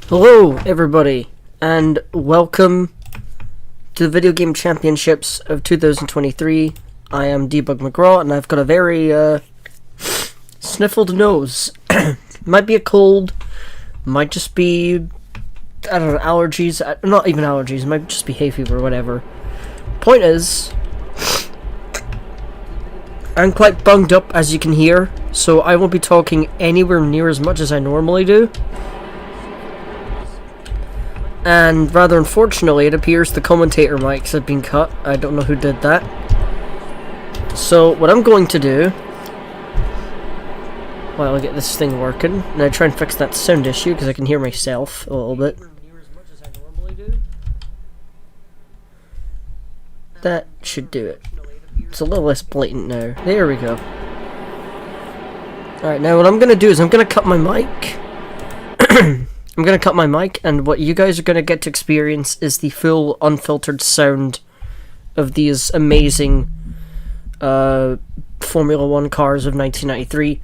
Hello everybody, and welcome to the Video Game Championships of 2023. I am Debug McGraw, and I've got a very sniffled nose. Might be a cold, might just be, I don't know, allergies, not even allergies, it might just be hay fever or whatever. Point is, I'm quite bunged up, as you can hear, so I won't be talking anywhere near as much as I normally do. And rather unfortunately, it appears the commentator mics have been cut. I don't know who did that. So what I'm going to do, while I get this thing working, and I try and fix that sound issue because I can hear myself a little bit. That should do it. It's a little less blatant now. There we go. Alright, now what I'm going to do is I'm going to cut my mic. I'm going to cut my mic, and what you guys are going to get to experience is the full, unfiltered sound of these amazing Formula 1 cars of 1993.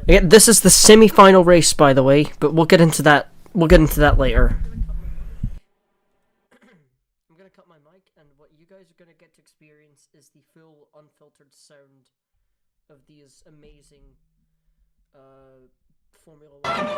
Again, this is the semi-final race, by the way, but we'll get into that. We'll get into that later. I'm going to cut my mic, and what you guys are going to get to experience is the full, unfiltered sound of these amazing Formula 1.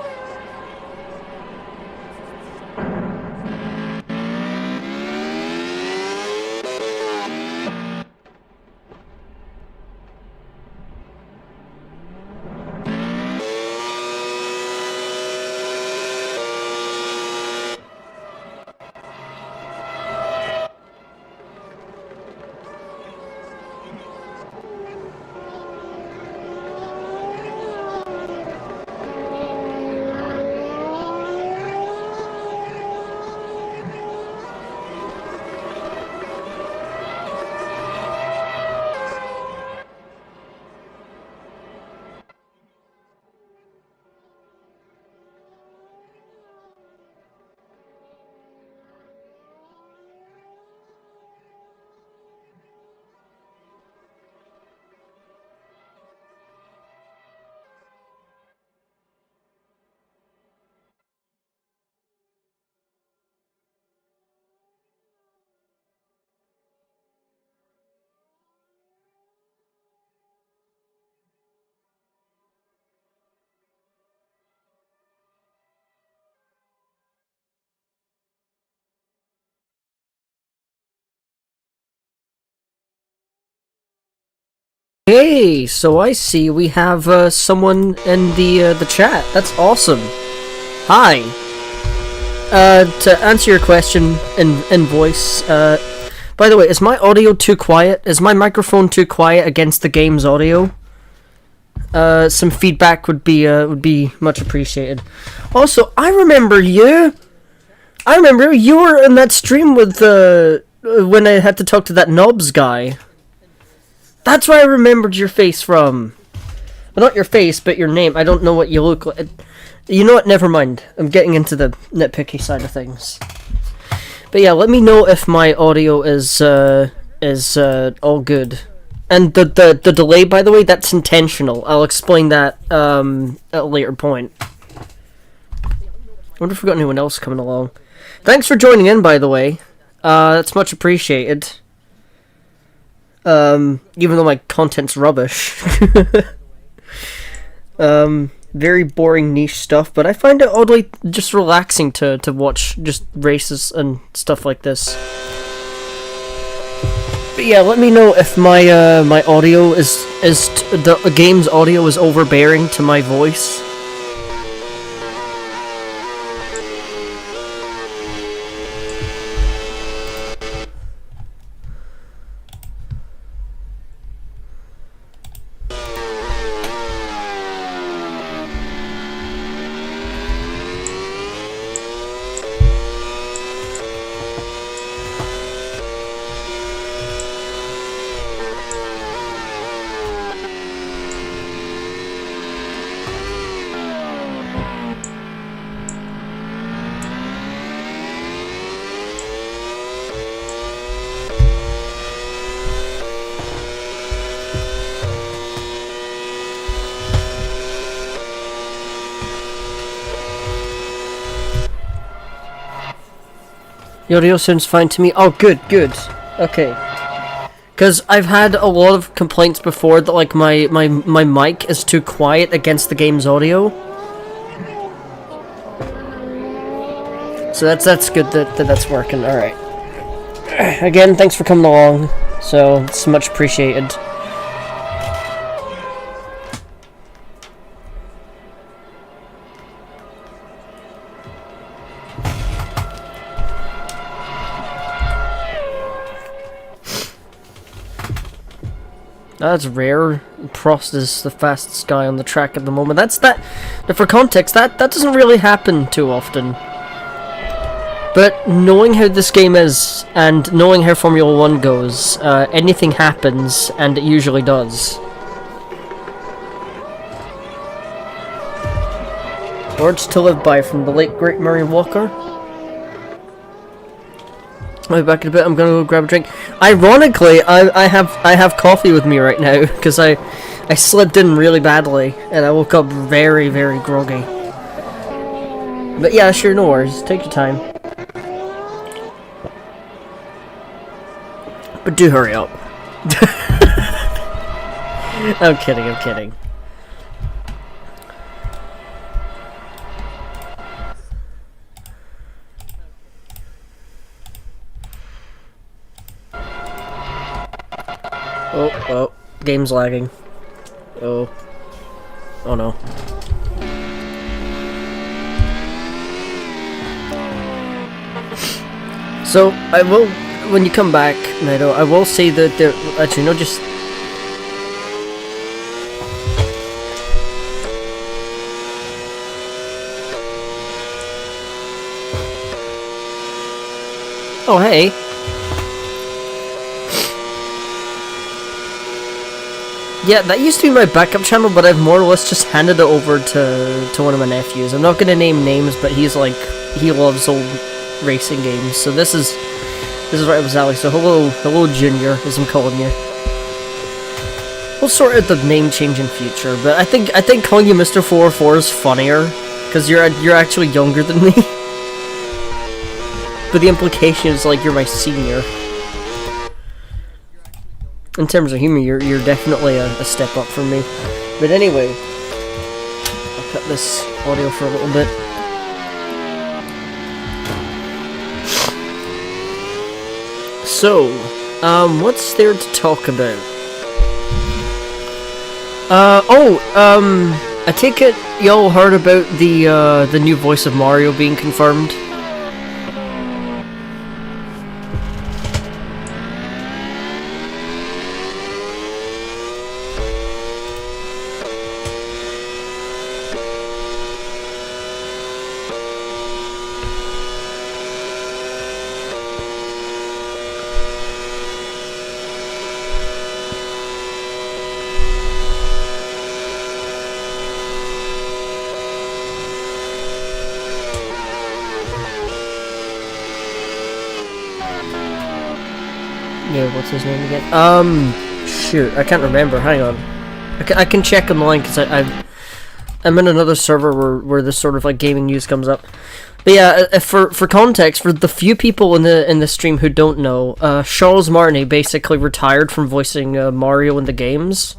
Hey, so I see we have someone in the chat. That's awesome. Hi. To answer your question in voice, by the way, is my audio too quiet? Is my microphone too quiet against the game's audio? Some feedback would be much appreciated. Also, I remember you. I remember you were in that stream with when I had to talk to that Knobs guy. That's where I remembered your face from. Well, not your face, but your name. I don't know what you look like. You know what? Never mind. I'm getting into the nitpicky side of things. But yeah, let me know if my audio is all good. And the delay, by the way, that's intentional. I'll explain that at a later point. I wonder if we got anyone else coming along. Thanks for joining in, by the way. That's much appreciated. Even though my content's rubbish. Very boring niche stuff, but I find it oddly just relaxing to watch just races and stuff like this. But yeah, let me know if my my audio is the game's audio is overbearing to my voice. The audio sounds fine to me. Oh, good. Okay. Because I've had a lot of complaints before that, like, my mic is too quiet against the game's audio. So that's good that that's working. Alright. Again, thanks for coming along. So, it's much appreciated. That's rare. Prost is the fastest guy on the track at the moment. For context, that doesn't really happen too often. But knowing how this game is, and knowing how Formula 1 goes, anything happens, and it usually does. Words to live by from the late great Murray Walker. I'll be back in a bit. I'm gonna go grab a drink. Ironically, I have coffee with me right now because I slept in really badly and I woke up very groggy. But yeah, sure, no worries. Take your time. But do hurry up. I'm kidding. Oh, game's lagging. Oh no. So, I will, when you come back, Naito, I will say that there, actually, no, just... Oh, hey. Yeah, that used to be my backup channel, but I've more or less just handed it over to one of my nephews. I'm not gonna name names, but he's like, he loves old racing games. So this is right up his alley. So hello Junior, as I'm calling you. We'll sort out the name change in future, but I think calling you Mr. 404 is funnier because you're actually younger than me. But the implication is like you're my senior. In terms of humor, you're definitely a step up from me. But anyway, I'll cut this audio for a little bit. So, what's there to talk about? I take it y'all heard about the new voice of Mario being confirmed? Yeah, what's his name again? Shoot, I can't remember. Hang on, I can check online because I'm in another server where this sort of like gaming news comes up. But yeah, for context, for the few people in the stream who don't know, Charles Martinet basically retired from voicing Mario in the games,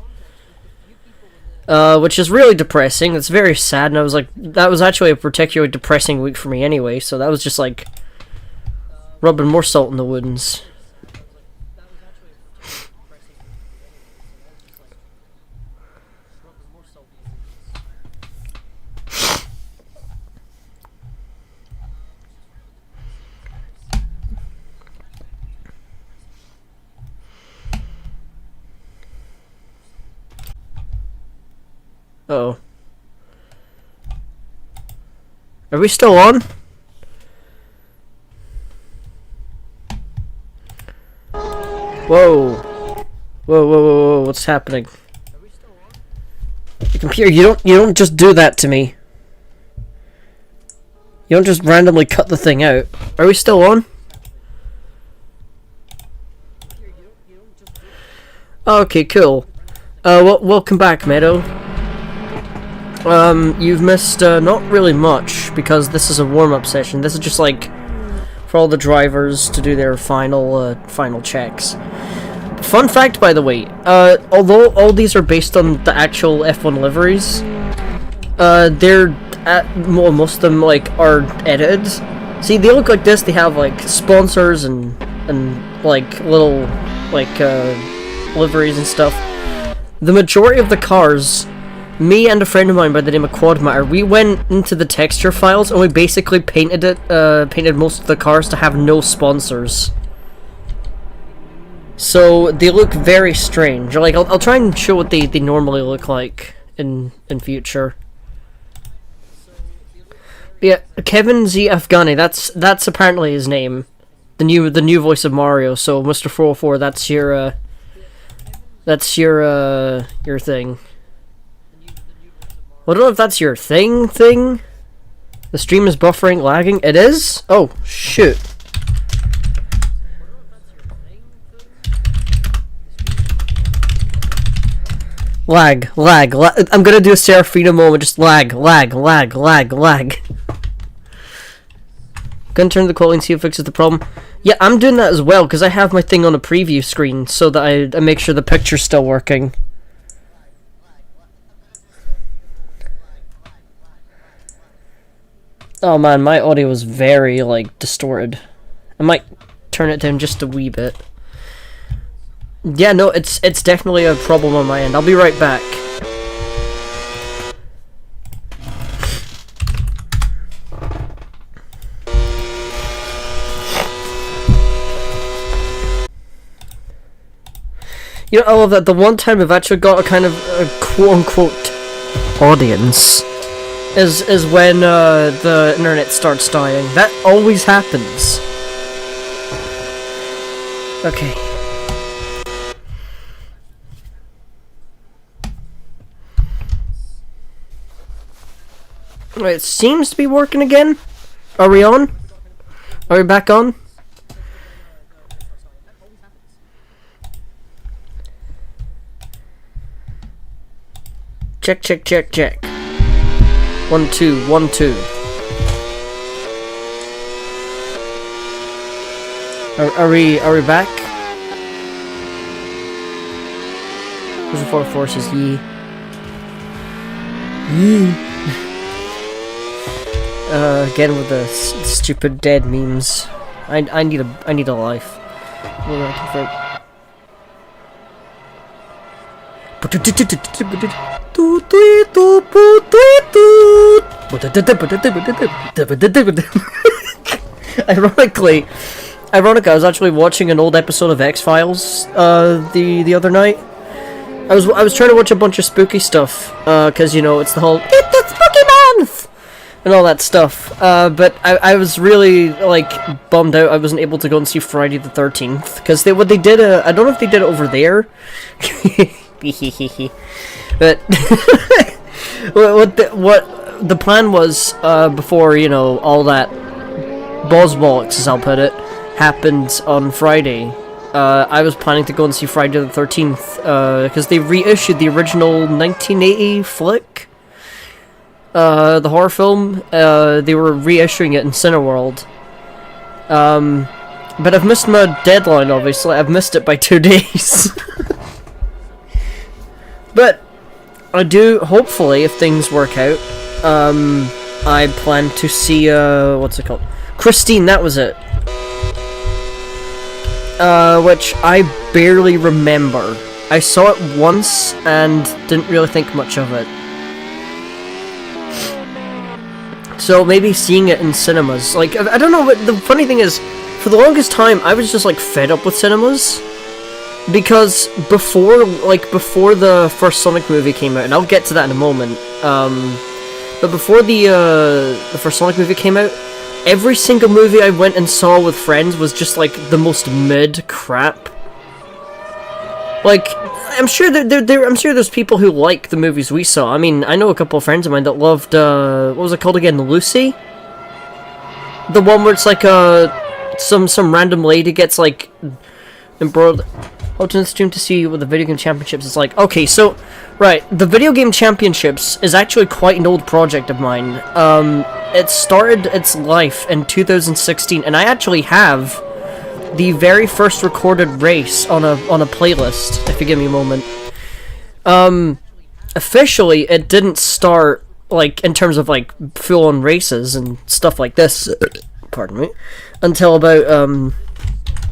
which is really depressing. It's very sad, and I was like, that was actually a particularly depressing week for me anyway. So that was just like rubbing more salt in the wounds. Uh-oh. Are we still on? Whoa. Whoa, what's happening? Computer, you don't just do that to me. You don't just randomly cut the thing out. Are we still on? Okay, cool. Welcome back, Meadow. You've missed, not really much, because this is a warm-up session. This is just, like, for all the drivers to do their final checks. Fun fact, by the way, although all these are based on the actual F1 liveries, most of them, like, are edited. See, they look like this, they have, like, sponsors and like, little, like, liveries and stuff. The majority of the cars, me and a friend of mine by the name of Quadmatter, we went into the texture files and we basically painted most of the cars to have no sponsors. So they look very strange. Like, I'll try and show what they normally look like in future. Yeah, Kevin Z Afghani, that's apparently his name. The new voice of Mario. So Mr. 404, that's your thing. I don't know if that's your thing. The stream is buffering, lagging. It is? Oh, shoot. Lag. I'm gonna do a Serafina moment, just lag. Gonna turn the quality and see if it fixes the problem. Yeah, I'm doing that as well, because I have my thing on a preview screen, so that I make sure the picture's still working. Oh man, my audio was very, like, distorted. I might turn it down just a wee bit. Yeah, no, it's definitely a problem on my end. I'll be right back. You know, I love that. The one time I've actually got a kind of a quote-unquote audience is when the internet starts dying. That always happens. Okay. Right, it seems to be working again. Are we on? Are we back on? Check. 1 2 1 2. Are we back? There's a four forces. Yee. Again with the stupid dead memes. I need a life. Ironically, I was actually watching an old episode of X-Files the other night. I was trying to watch a bunch of spooky stuff, cause you know it's the whole "It's the Spooky Month" and all that stuff. But I was really like bummed out I wasn't able to go and see Friday the 13th, because what they did, I don't know if they did it over there. But what the plan was, before, you know, all that bollocks, as I'll put it, happened on Friday. I was planning to go and see Friday the 13th, because they reissued the original 1980 flick, the horror film. They were reissuing it in Cineworld. But I've missed my deadline, obviously. I've missed it by 2 days. But I do, hopefully, if things work out, I plan to see, what's it called? Christine, that was it. Which I barely remember. I saw it once and didn't really think much of it. So maybe seeing it in cinemas, like, I don't know, but the funny thing is, for the longest time, I was just, like, fed up with cinemas. Because before the first Sonic movie came out, and I'll get to that in a moment, but before the first Sonic movie came out, every single movie I went and saw with friends was just, like, the most mid crap. Like, I'm sure I'm sure there's people who like the movies we saw. I mean, I know a couple of friends of mine that loved, what was it called again? Lucy? The one where it's like, some random lady gets, like, embroiled. Hold to the stream to see what the video game championships is like. Okay, so, right, the video game championships is actually quite an old project of mine. It started its life in 2016, and I actually have the very first recorded race on a playlist, if you give me a moment. Officially, it didn't start, like, in terms of, like, full-on races and stuff like this, pardon me, until about,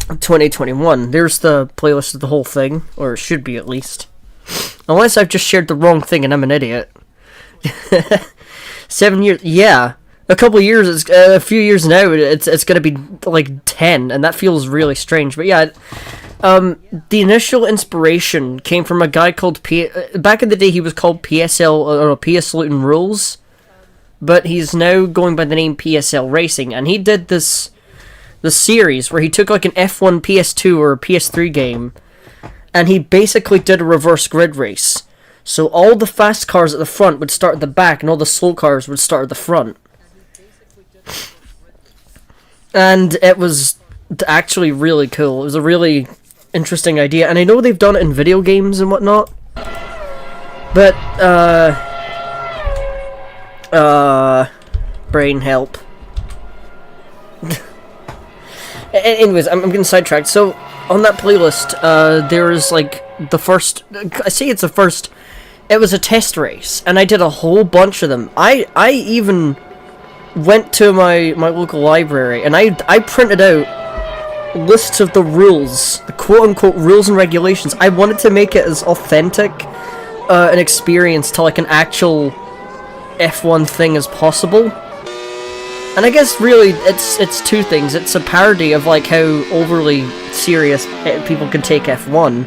2021. There's the playlist of the whole thing, or it should be at least. Unless I've just shared the wrong thing and I'm an idiot. 7 years, yeah. A couple years, a few years now, it's gonna be like 10, and that feels really strange. But yeah, the initial inspiration came from a guy called back in the day he was called PSL, or PS Luton Rules, but he's now going by the name PSL Racing, and he did the series where he took like an F1 PS2 or a PS3 game, and he basically did a reverse grid race. So all the fast cars at the front would start at the back, and all the slow cars would start at the front. And it was actually really cool. It was a really interesting idea, and I know they've done it in video games and whatnot. But, brain help. Anyways, I'm getting sidetracked. So, on that playlist, there is, like, the first... I say it's the first... It was a test race, and I did a whole bunch of them. I even went to my local library, and I printed out lists of the rules, the quote-unquote rules and regulations. I wanted to make it as authentic an experience to, like, an actual F1 thing as possible. And I guess really it's two things. It's a parody of like how overly serious people can take F1,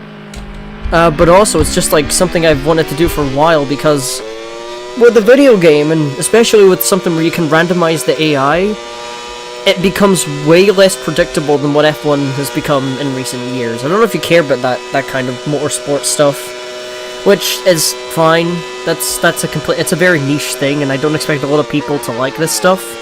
but also it's just like something I've wanted to do for a while, because with a video game, and especially with something where you can randomize the AI, it becomes way less predictable than what F1 has become in recent years. I don't know if you care about that kind of motorsport stuff, which is fine. It's a very niche thing, and I don't expect a lot of people to like this stuff.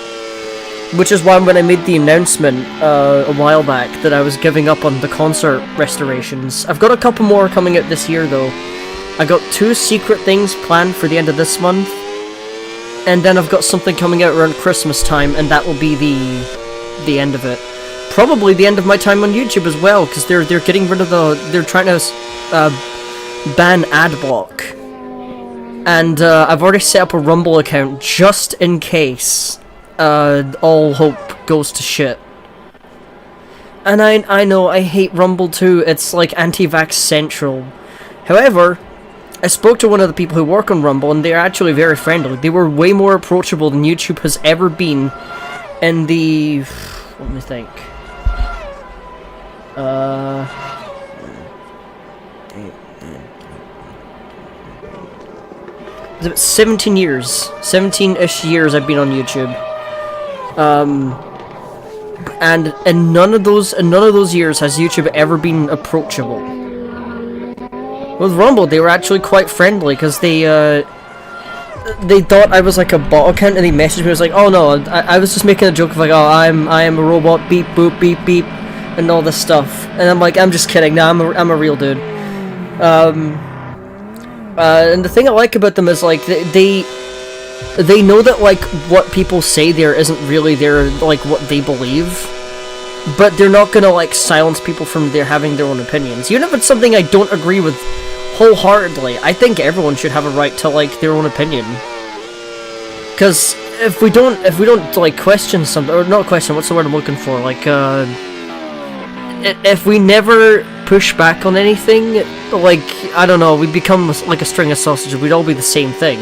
Which is why when I made the announcement a while back that I was giving up on the concert restorations. I've got a couple more coming out this year though. I got 2 secret things planned for the end of this month, and then I've got something coming out around Christmas time, and that will be the end of it. Probably the end of my time on YouTube as well, because they're getting rid of they're trying to ban ad block. And I've already set up a Rumble account just in case all hope goes to shit. And I know, I hate Rumble too. It's like anti-vax central. However, I spoke to one of the people who work on Rumble, and they're actually very friendly. They were way more approachable than YouTube has ever been in the... let me think. It's about 17 years. 17-ish years I've been on YouTube. And in none of those years has YouTube ever been approachable. With Rumble, they were actually quite friendly, because they thought I was like a bot account, and they messaged me. I was like, oh no, I was just making a joke of like, oh, I am a robot, beep boop beep beep, and all this stuff. And I'm like, I'm just kidding. No, I'm a real dude. And the thing I like about them is like they know that like what people say there isn't really their like what they believe, but they're not gonna like silence people from having their own opinions. Even if it's something I don't agree with wholeheartedly, I think everyone should have a right to like their own opinion. Because if we don't like question something, or not question, what's the word I'm looking for? Like if we never push back on anything, like I don't know, we become like a string of sausages. We'd all be the same thing.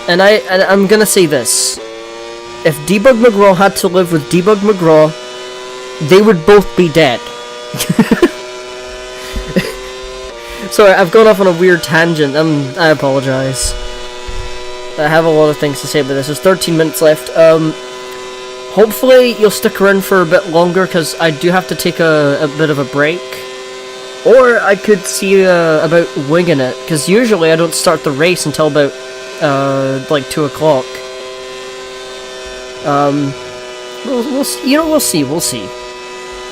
And I'm gonna say this: if Debug McGraw had to live with Debug McGraw, they would both be dead. Sorry, I've gone off on a weird tangent. I apologize. I have a lot of things to say about this. There's 13 minutes left. Hopefully you'll stick around for a bit longer, because I do have to take a bit of a break. Or I could see about winging it, because usually I don't start the race until about like 2 o'clock. We'll see.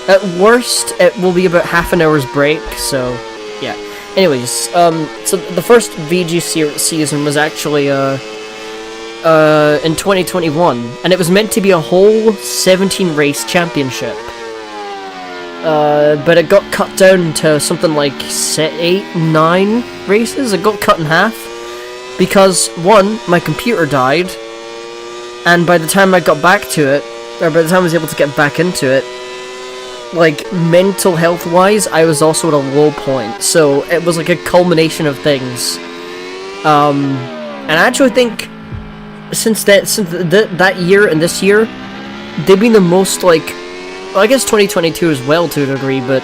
At worst, it will be about half an hour's break. So yeah. Anyways, so the first VG season was actually in 2021, and it was meant to be a whole 17 race championship. But it got cut down to something like 8, 9 races. It got cut in half because, one, my computer died, and by the time I got back to it, or by the time I was able to get back into it, like, mental health wise, I was also at a low point. So it was like a culmination of things. And I actually think since that year and this year, they've been the most, like, well, I guess 2022 as well to a degree, but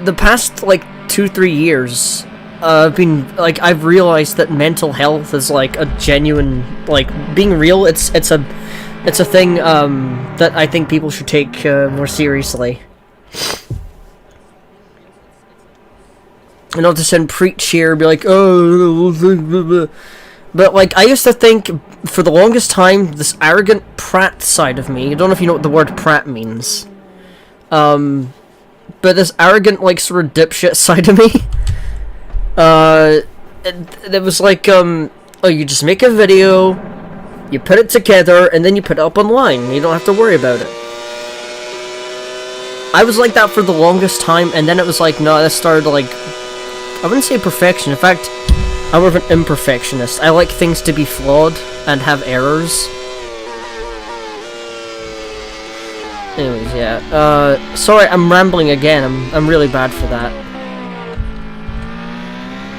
the past like 2-3 years, I've realized that mental health is like a genuine, like, being real. It's a thing that I think people should take more seriously. And not to send preach here, be like, oh, but like I used to think for the longest time, this arrogant prat side of me. I don't know if you know what the word prat means. But this arrogant, like, sort of dipshit side of me. It was like, oh, you just make a video, you put it together, and then you put it up online. You don't have to worry about it. I was like that for the longest time, and then it was like, no, I started, like, I wouldn't say perfection. In fact, I'm more of an imperfectionist. I like things to be flawed and have errors. Anyways, yeah. Sorry, I'm rambling again. I'm really bad for that.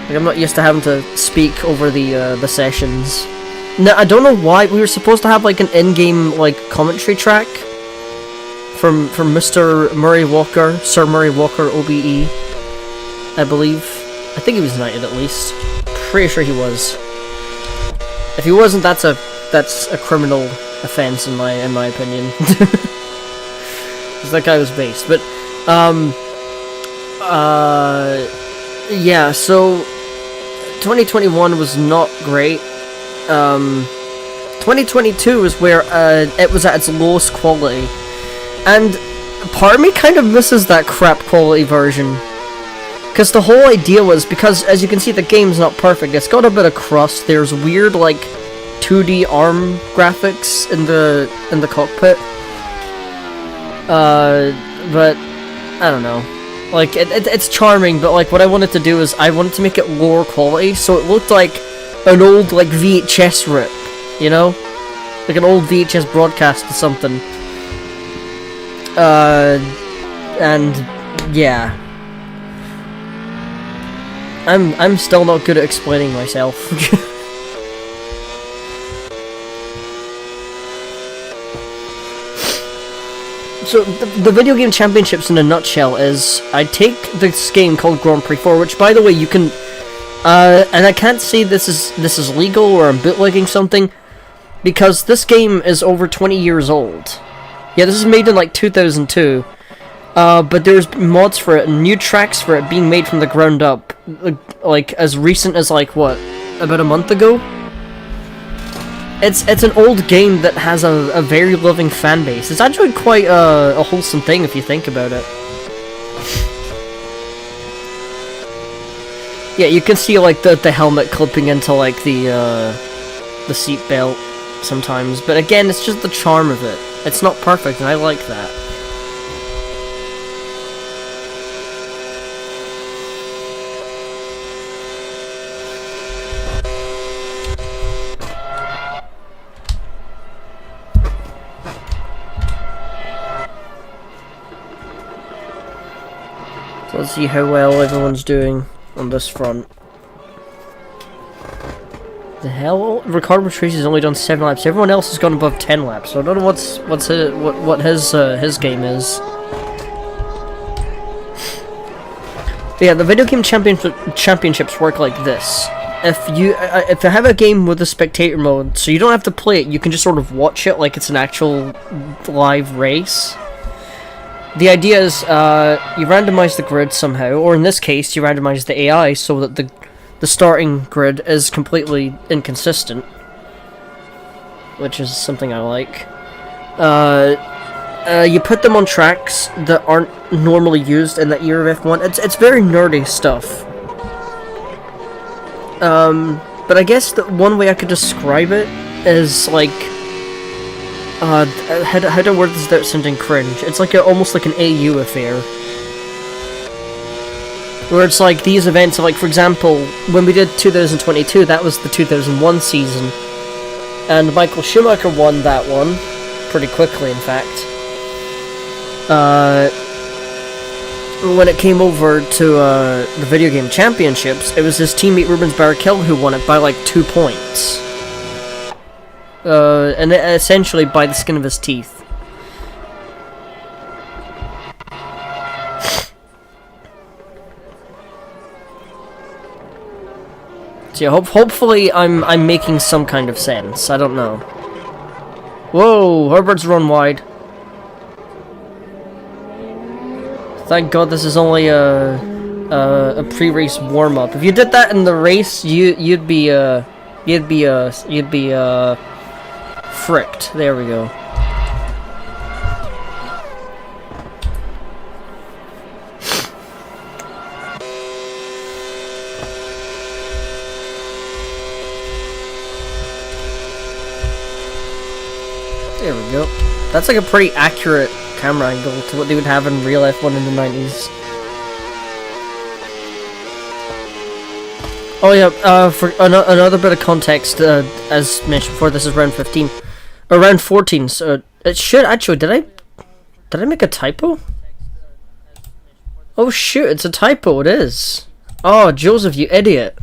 Like, I'm not used to having to speak over the sessions. No, I don't know why. We were supposed to have like an in-game like commentary track from Mr. Murray Walker, Sir Murray Walker, OBE, I believe. I think he was knighted at least. Pretty sure he was. If he wasn't, that's a criminal offense in my opinion. Because that guy was based. But yeah. So 2021 was not great. 2022 is where it was at its lowest quality, and part of me kind of misses that crap quality version. Because the whole idea was, because as you can see the game's not perfect, it's got a bit of crust, there's weird like 2D arm graphics in the cockpit. But I don't know. Like it's charming, but like what I wanted to do is I wanted to make it lower quality so it looked like an old like VHS rip, you know? Like an old VHS broadcast or something. And yeah. I'm still not good at explaining myself. So, the video game championships in a nutshell is, I take this game called Grand Prix 4, which, by the way, you can, and I can't say this is legal or I'm bootlegging something, because this game is over 20 years old. Yeah, this is made in, like, 2002, but there's mods for it, and new tracks for it being made from the ground up, like, as recent as, like, what, about a month ago? It's an old game that has a very loving fan base. It's actually quite a wholesome thing if you think about it. Yeah, you can see like the helmet clipping into like the seat belt sometimes, but again, it's just the charm of it. It's not perfect, and I like that. Let's see how well everyone's doing on this front. The hell? Ricard Patrice has only done 7 laps. Everyone else has gone above 10 laps. So I don't know what his game is. But yeah, the video game championships work like this. If you have a game with a spectator mode, so you don't have to play it, you can just sort of watch it like it's an actual live race. The idea is, you randomize the grid somehow, or in this case, you randomize the AI so that the starting grid is completely inconsistent. Which is something I like. You put them on tracks that aren't normally used in that year of F1. It's very nerdy stuff. But I guess the one way I could describe it is, like, how to word this without sounding cringe? It's like almost like an AU affair. Where it's like, these events are like, for example, when we did 2022, that was the 2001 season. And Michael Schumacher won that one. Pretty quickly, in fact. When it came over to the video game championships, it was his teammate Rubens Barrichello who won it by like 2 points. And essentially by the skin of his teeth. So yeah, hopefully I'm making some kind of sense. I don't know. Whoa, Herbert's run wide. Thank God this is only a pre-race warm-up. If you did that in the race, you'd be fricked. There we go. There we go. That's like a pretty accurate camera angle to what they would have in real F1 in the 90s. Oh yeah, for another bit of context, as mentioned before, this is round 15. Or round 14, so it should actually, did I make a typo? Oh shoot, it's a typo, it is. Oh, Joseph, you idiot.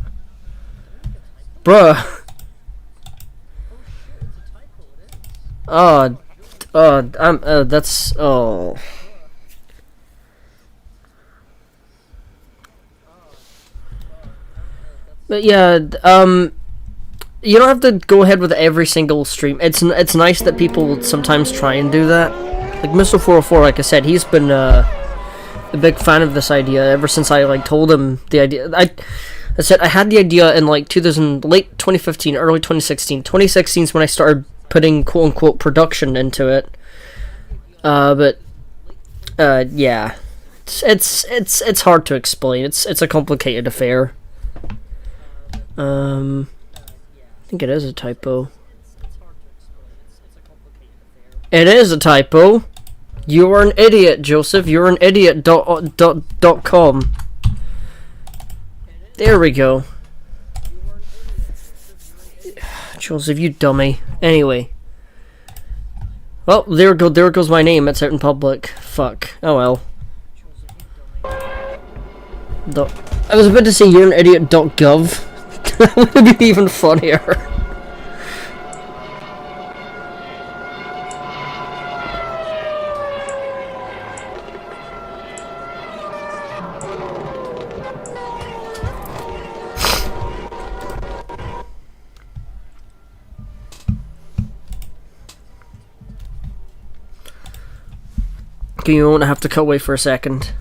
Bruh. That's, oh. But yeah, you don't have to go ahead with every single stream. It's nice that people sometimes try and do that. Like Missile 404, like I said, he's been a big fan of this idea ever since I like told him the idea. I said I had the idea in like late 2015, early 2016. 2016 is when I started putting quote unquote production into it. Yeah, it's hard to explain. It's a complicated affair. I think it is a typo. It is a typo. You are an idiot, Joseph. You're an idiot. .com. There we go. Joseph, you dummy. Anyway. Well, there goes my name. It's out in public. Fuck. Oh well. I was about to say you're an idiot.gov. That would be even funnier. Okay, you won't have to cut away for a second.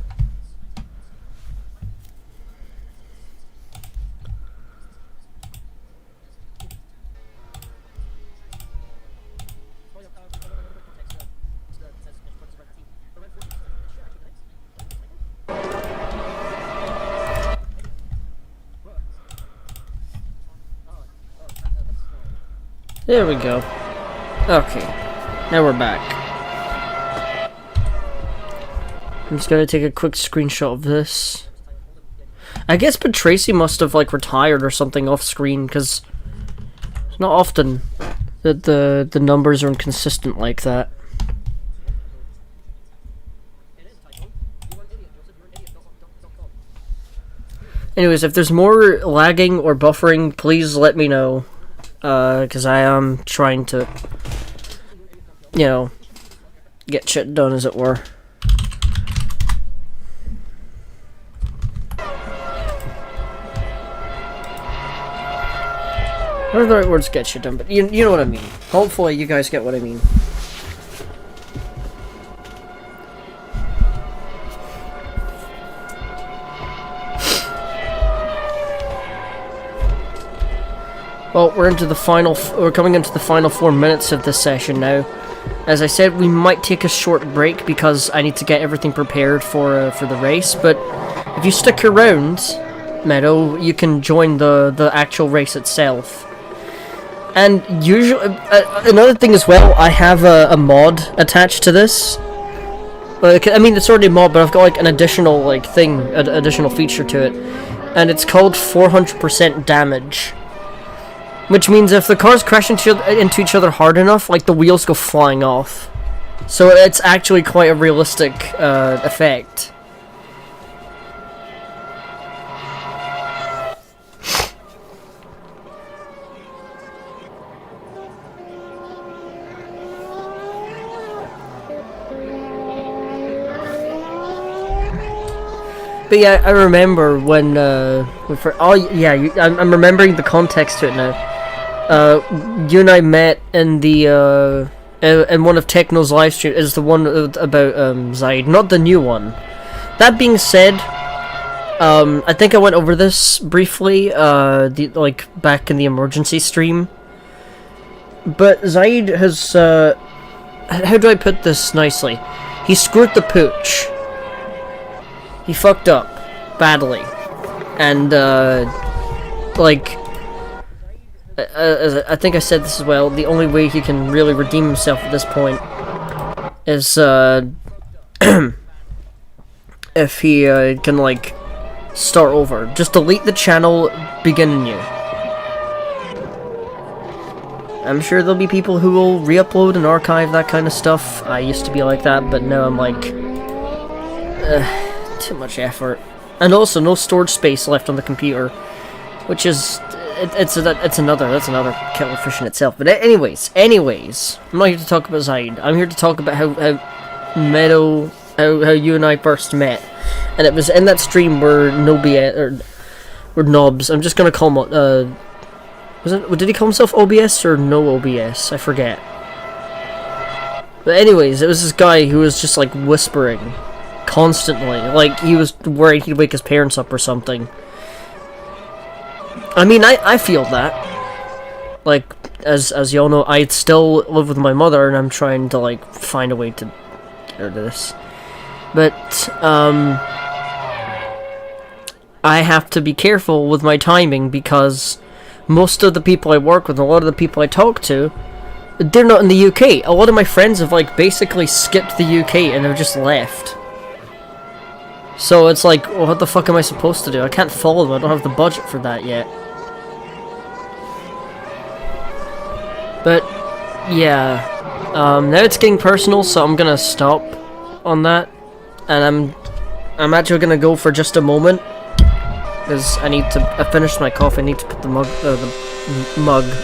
There we go. Okay, now we're back. I'm just gonna take a quick screenshot of this. I guess but Tracy must have like retired or something off screen, because it's not often that the numbers are inconsistent like that. Anyways, if there's more lagging or buffering, please let me know. Because I am trying to, you know, get shit done, as it were. I don't know the right words, get shit done, but you know what I mean. Hopefully you guys get what I mean. Well, we're coming into the final 4 minutes of this session now. As I said, we might take a short break because I need to get everything prepared for the race, but if you stick around, Meadow, you can join the actual race itself. And usually, another thing as well, I have a mod attached to this. I mean, it's already a mod, but I've got like an additional like thing, an additional feature to it, and it's called 400% damage. Which means if the cars crash into each other hard enough, like, the wheels go flying off. So it's actually quite a realistic effect. But yeah, I remember when I'm remembering the context to it now. You and I met in the in one of Techno's live streams. Is the one about Zaid, not the new one. That being said, I think I went over this briefly, like back in the emergency stream. But Zaid has, how do I put this nicely? He screwed the pooch. He fucked up badly, and like. I think I said this as well, the only way he can really redeem himself at this point is, if he, can, like, start over. Just delete the channel, begin anew. I'm sure there'll be people who will re-upload and archive that kind of stuff. I used to be like that, but now I'm like, too much effort. And also, no storage space left on the computer, which is... That's another killer fish in itself. But anyways, I'm not here to talk about Zaid. I'm here to talk about how you and I first met, and it was in that stream where Knobs. I'm just gonna call him. Did he call himself OBS or no OBS? I forget. But anyways, it was this guy who was just like whispering constantly, like he was worried he'd wake his parents up or something. I mean, I feel that. Like, as y'all know, I still live with my mother, and I'm trying to, like, find a way to get rid of this. But, I have to be careful with my timing, because most of the people I work with, a lot of the people I talk to, they're not in the UK. A lot of my friends have, like, basically skipped the UK, and have just left. So it's like, well, what the fuck am I supposed to do? I can't follow them, I don't have the budget for that yet. But, yeah, now it's getting personal, so I'm gonna stop on that, and I'm actually gonna go for just a moment. because I finished my coffee. I need to put the mug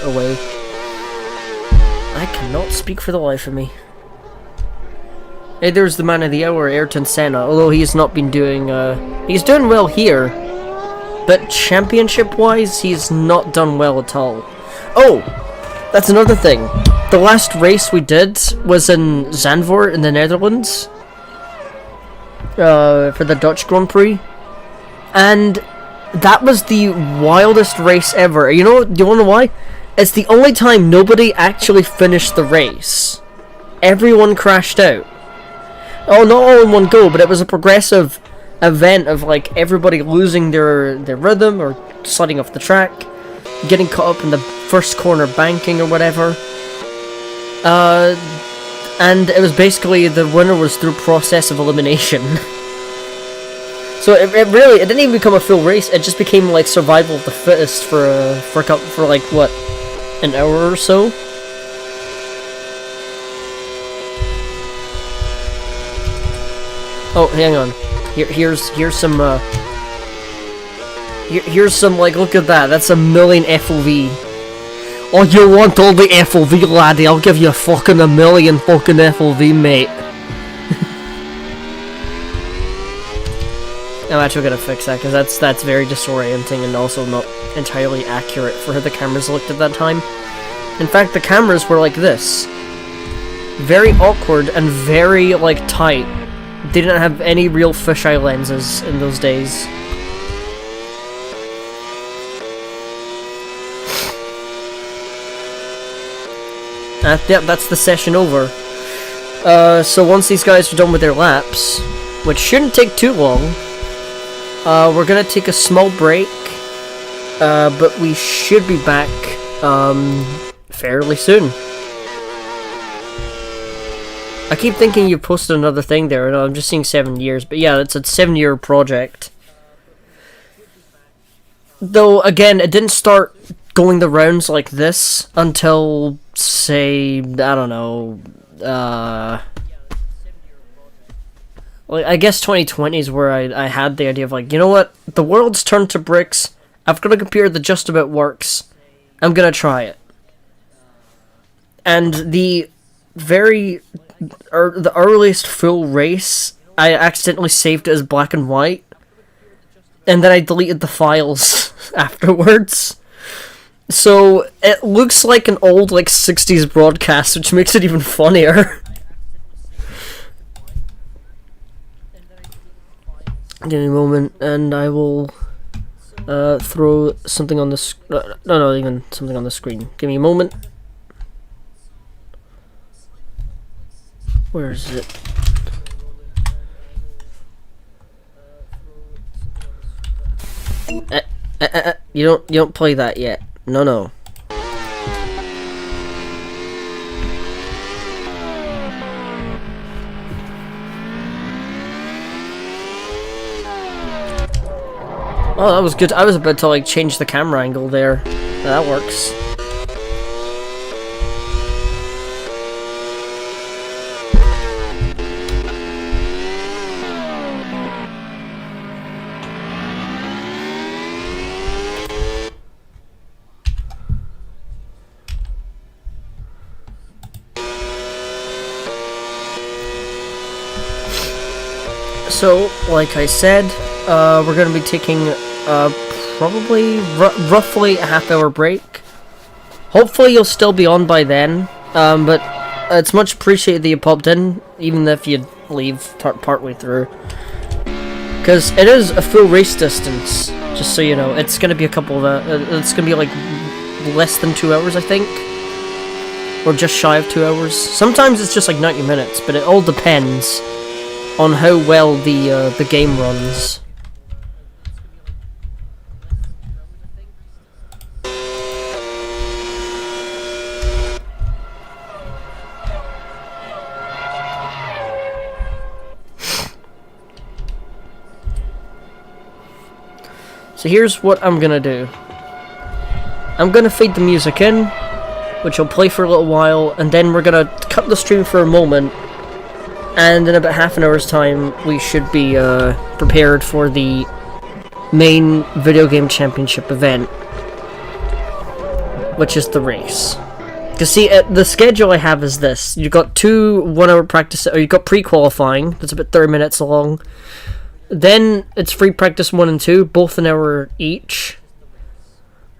away. I cannot speak for the life of me. Hey, there's the man of the hour, Ayrton Senna. Although he's not been doing, he's doing well here, but championship-wise, he's not done well at all. Oh, that's another thing. The last race we did was in Zandvoort in the Netherlands, for the Dutch Grand Prix, and that was the wildest race ever. You know, do you want to know why? It's the only time nobody actually finished the race. Everyone crashed out. Oh, not all in one go, but it was a progressive event of like everybody losing their rhythm or sliding off the track, getting caught up in the first corner banking or whatever. And it was basically the winner was through process of elimination. So it didn't even become a full race. It just became like survival of the fittest for like what, an hour or so. Oh, hang on. Here's some here's some, like, look at that. That's 1,000,000 FOV. Oh, you want all the FOV, laddie? I'll give you a fucking 1,000,000 fucking FOV, mate. I'm actually gonna fix that, because that's very disorienting and also not entirely accurate for how the cameras looked at that time. In fact, the cameras were like this. Very awkward and very, like, tight. They didn't have any real fisheye lenses in those days. Yep, that's the session over. So once these guys are done with their laps, which shouldn't take too long, we're gonna take a small break, but we should be back, fairly soon. I keep thinking you posted another thing there. No, I'm just seeing 7 years, but yeah, it's a 7-year project. Though, again, it didn't start going the rounds like this until, say, I don't know, well, I guess 2020 is where I had the idea of, like, you know what, the world's turned to bricks, I've got a computer that just about works, I'm gonna try it. And the earliest full race, I accidentally saved it as black and white, and then I deleted the files afterwards. So it looks like an old, like, 60s broadcast, which makes it even funnier. Give me a moment, and I will throw something on the not even something on the screen. Give me a moment. Where is it? You don't play that yet. No. Oh, that was good. I was about to, like, change the camera angle there. That works. So, like I said, we're going to be taking probably roughly a half-hour break. Hopefully you'll still be on by then, but it's much appreciated that you popped in, even if you leave partway through. Because it is a full race distance, just so you know. It's going to be a couple of, it's going to be like less than 2 hours, I think. Or just shy of 2 hours. Sometimes it's just like 90 minutes, but it all depends on how well the game runs. So here's what I'm gonna do. I'm gonna fade the music in, which will play for a little while, and then we're gonna cut the stream for a moment. And in about half an hour's time, we should be prepared for the main video game championship event, which is the race. Because see, the schedule I have is this. You've got 2 1-hour practice, or you've got pre-qualifying, that's about 30 minutes long. Then it's free practice 1 and 2, both an hour each.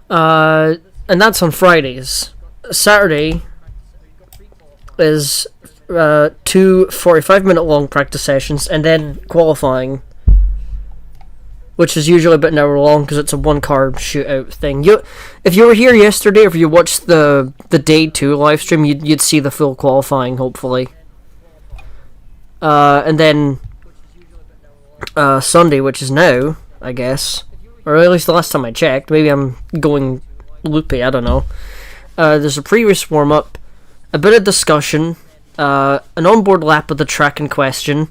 And that's on Fridays. Saturday is 2 45-minute long practice sessions, and then qualifying, which is usually about an hour long because it's a 1-car shootout thing. If you were here yesterday, or if you watched the day 2 live stream, you'd see the full qualifying, hopefully. And then Sunday, which is now, I guess, or at least the last time I checked. Maybe I'm going loopy, I don't know. There's a pre-race warm-up, a bit of discussion, an onboard lap of the track in question,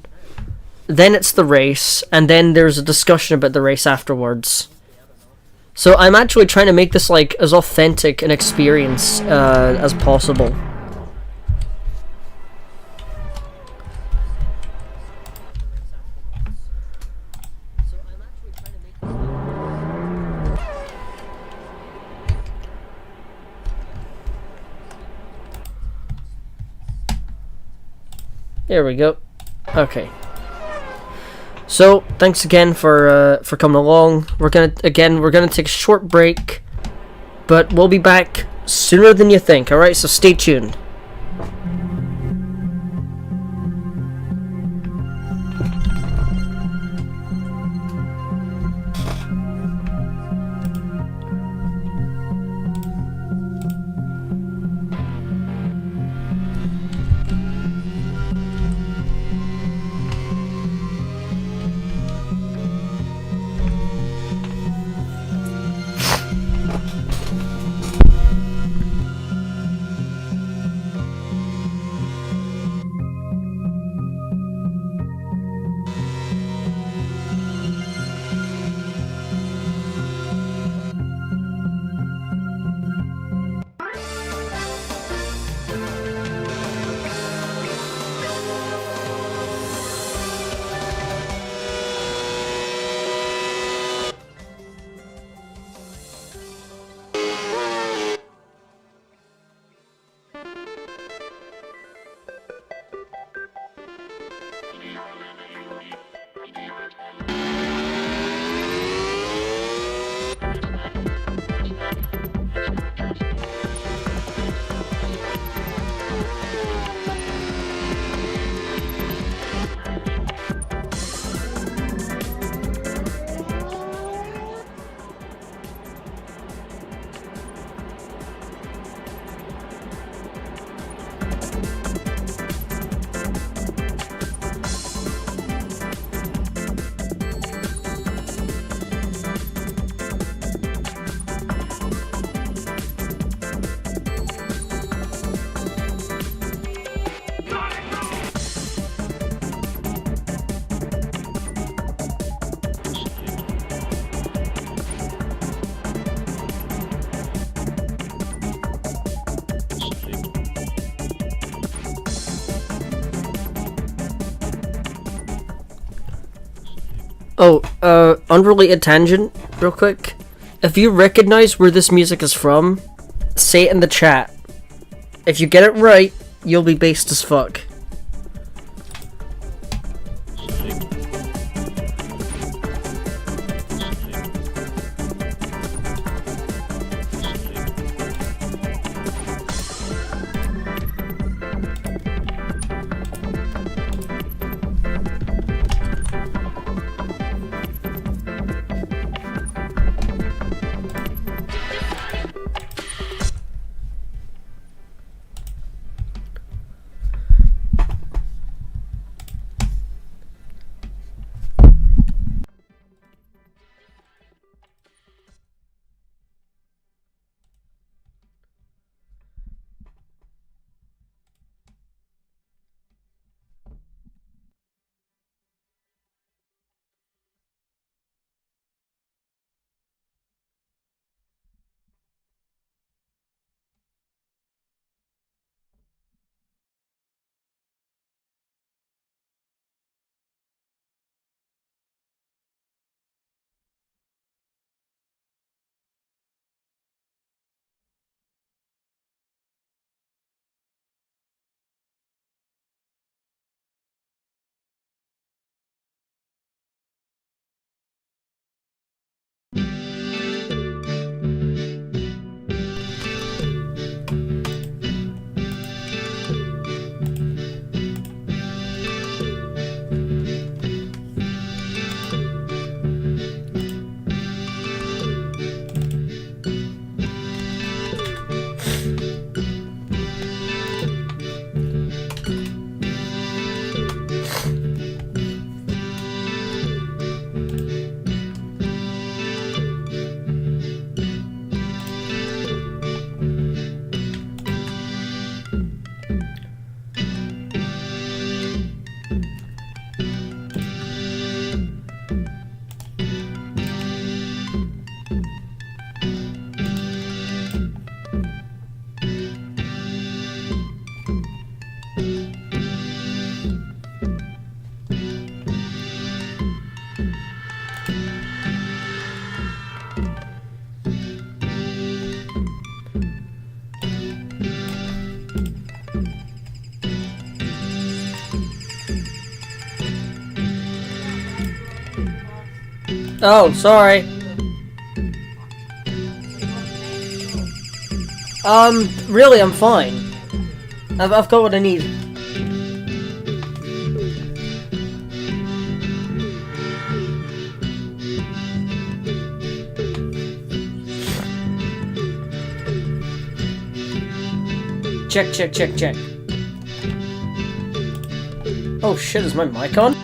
then it's the race, and then there's a discussion about the race afterwards. So I'm actually trying to make this like as authentic an experience as possible. There we go. Okay. So thanks again for coming along. We're gonna take a short break, but we'll be back sooner than you think. All right, so stay tuned. Oh, unrelated tangent, real quick. If you recognize where this music is from, say it in the chat. If you get it right, you'll be based as fuck. Oh, sorry. Really, I'm fine. I've got what I need. Check, check, check, check. Oh shit, is my mic on?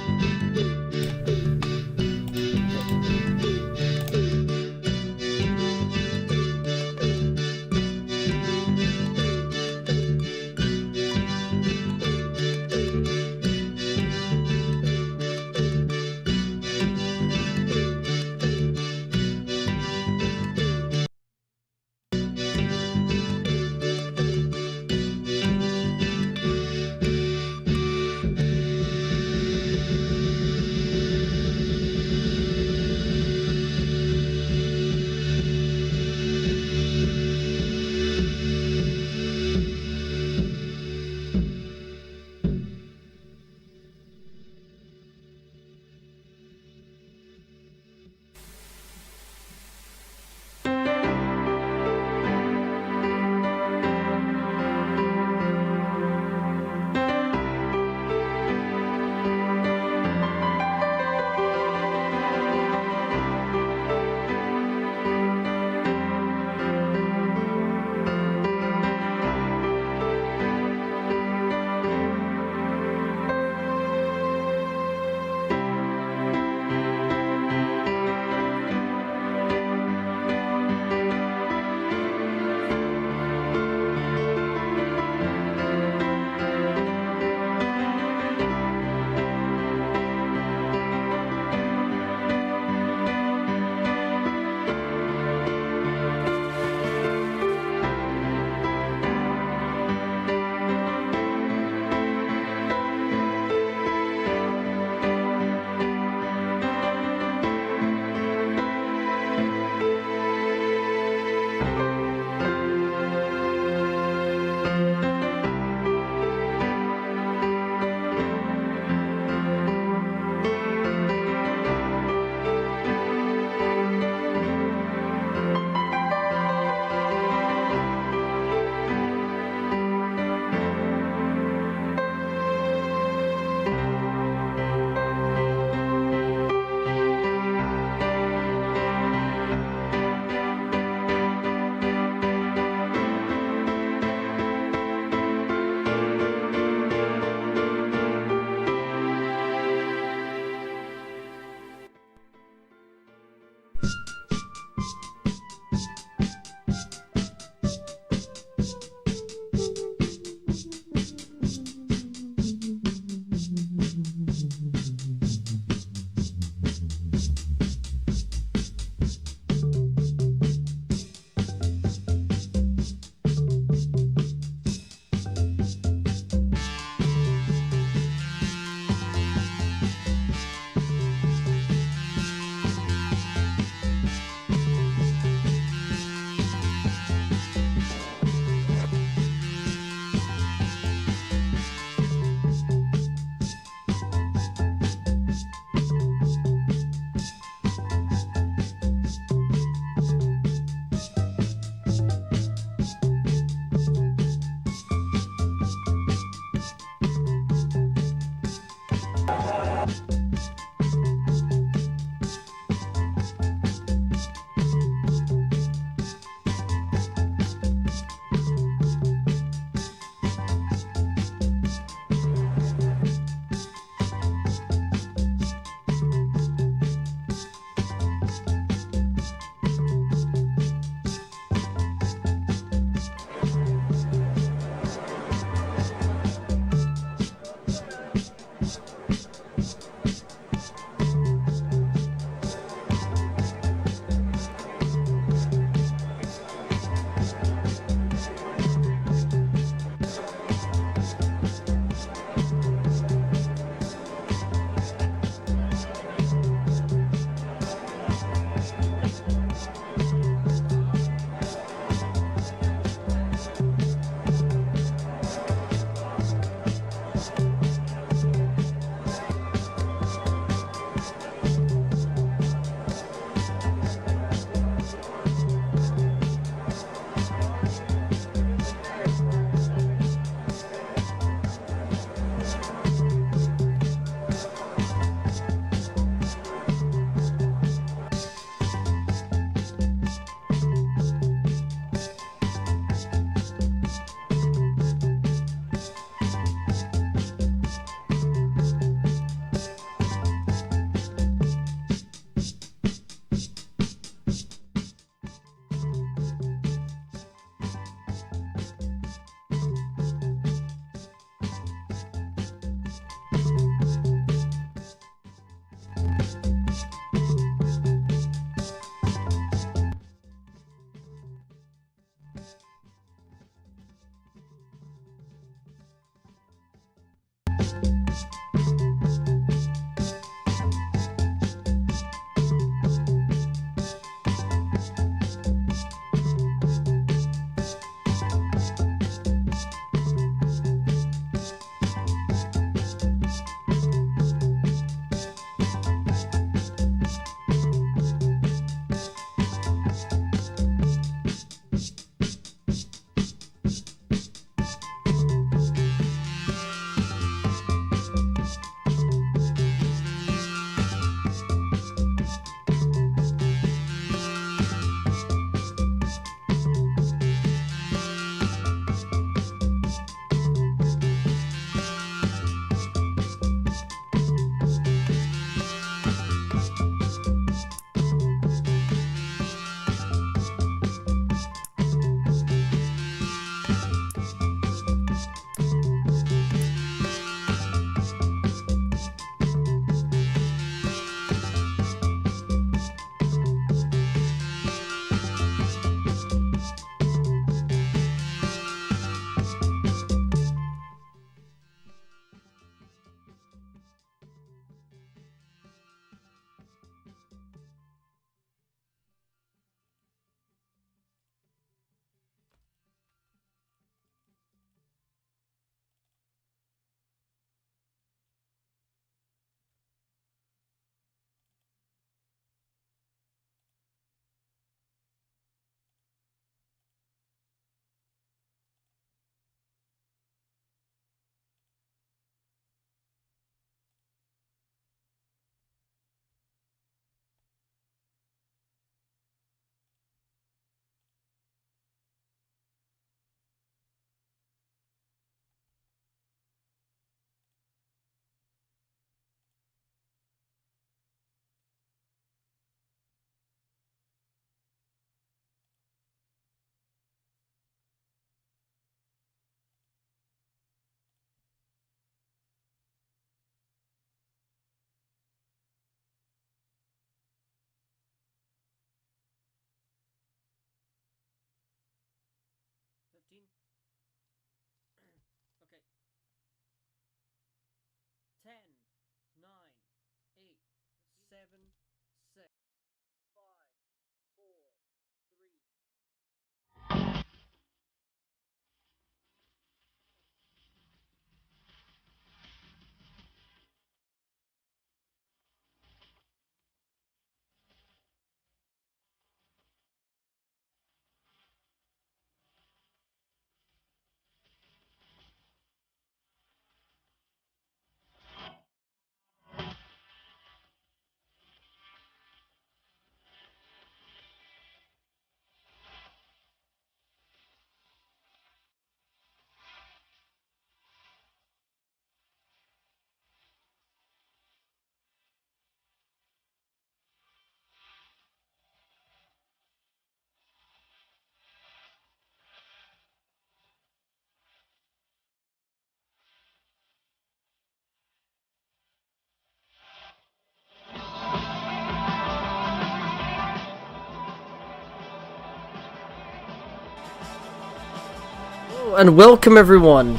and welcome everyone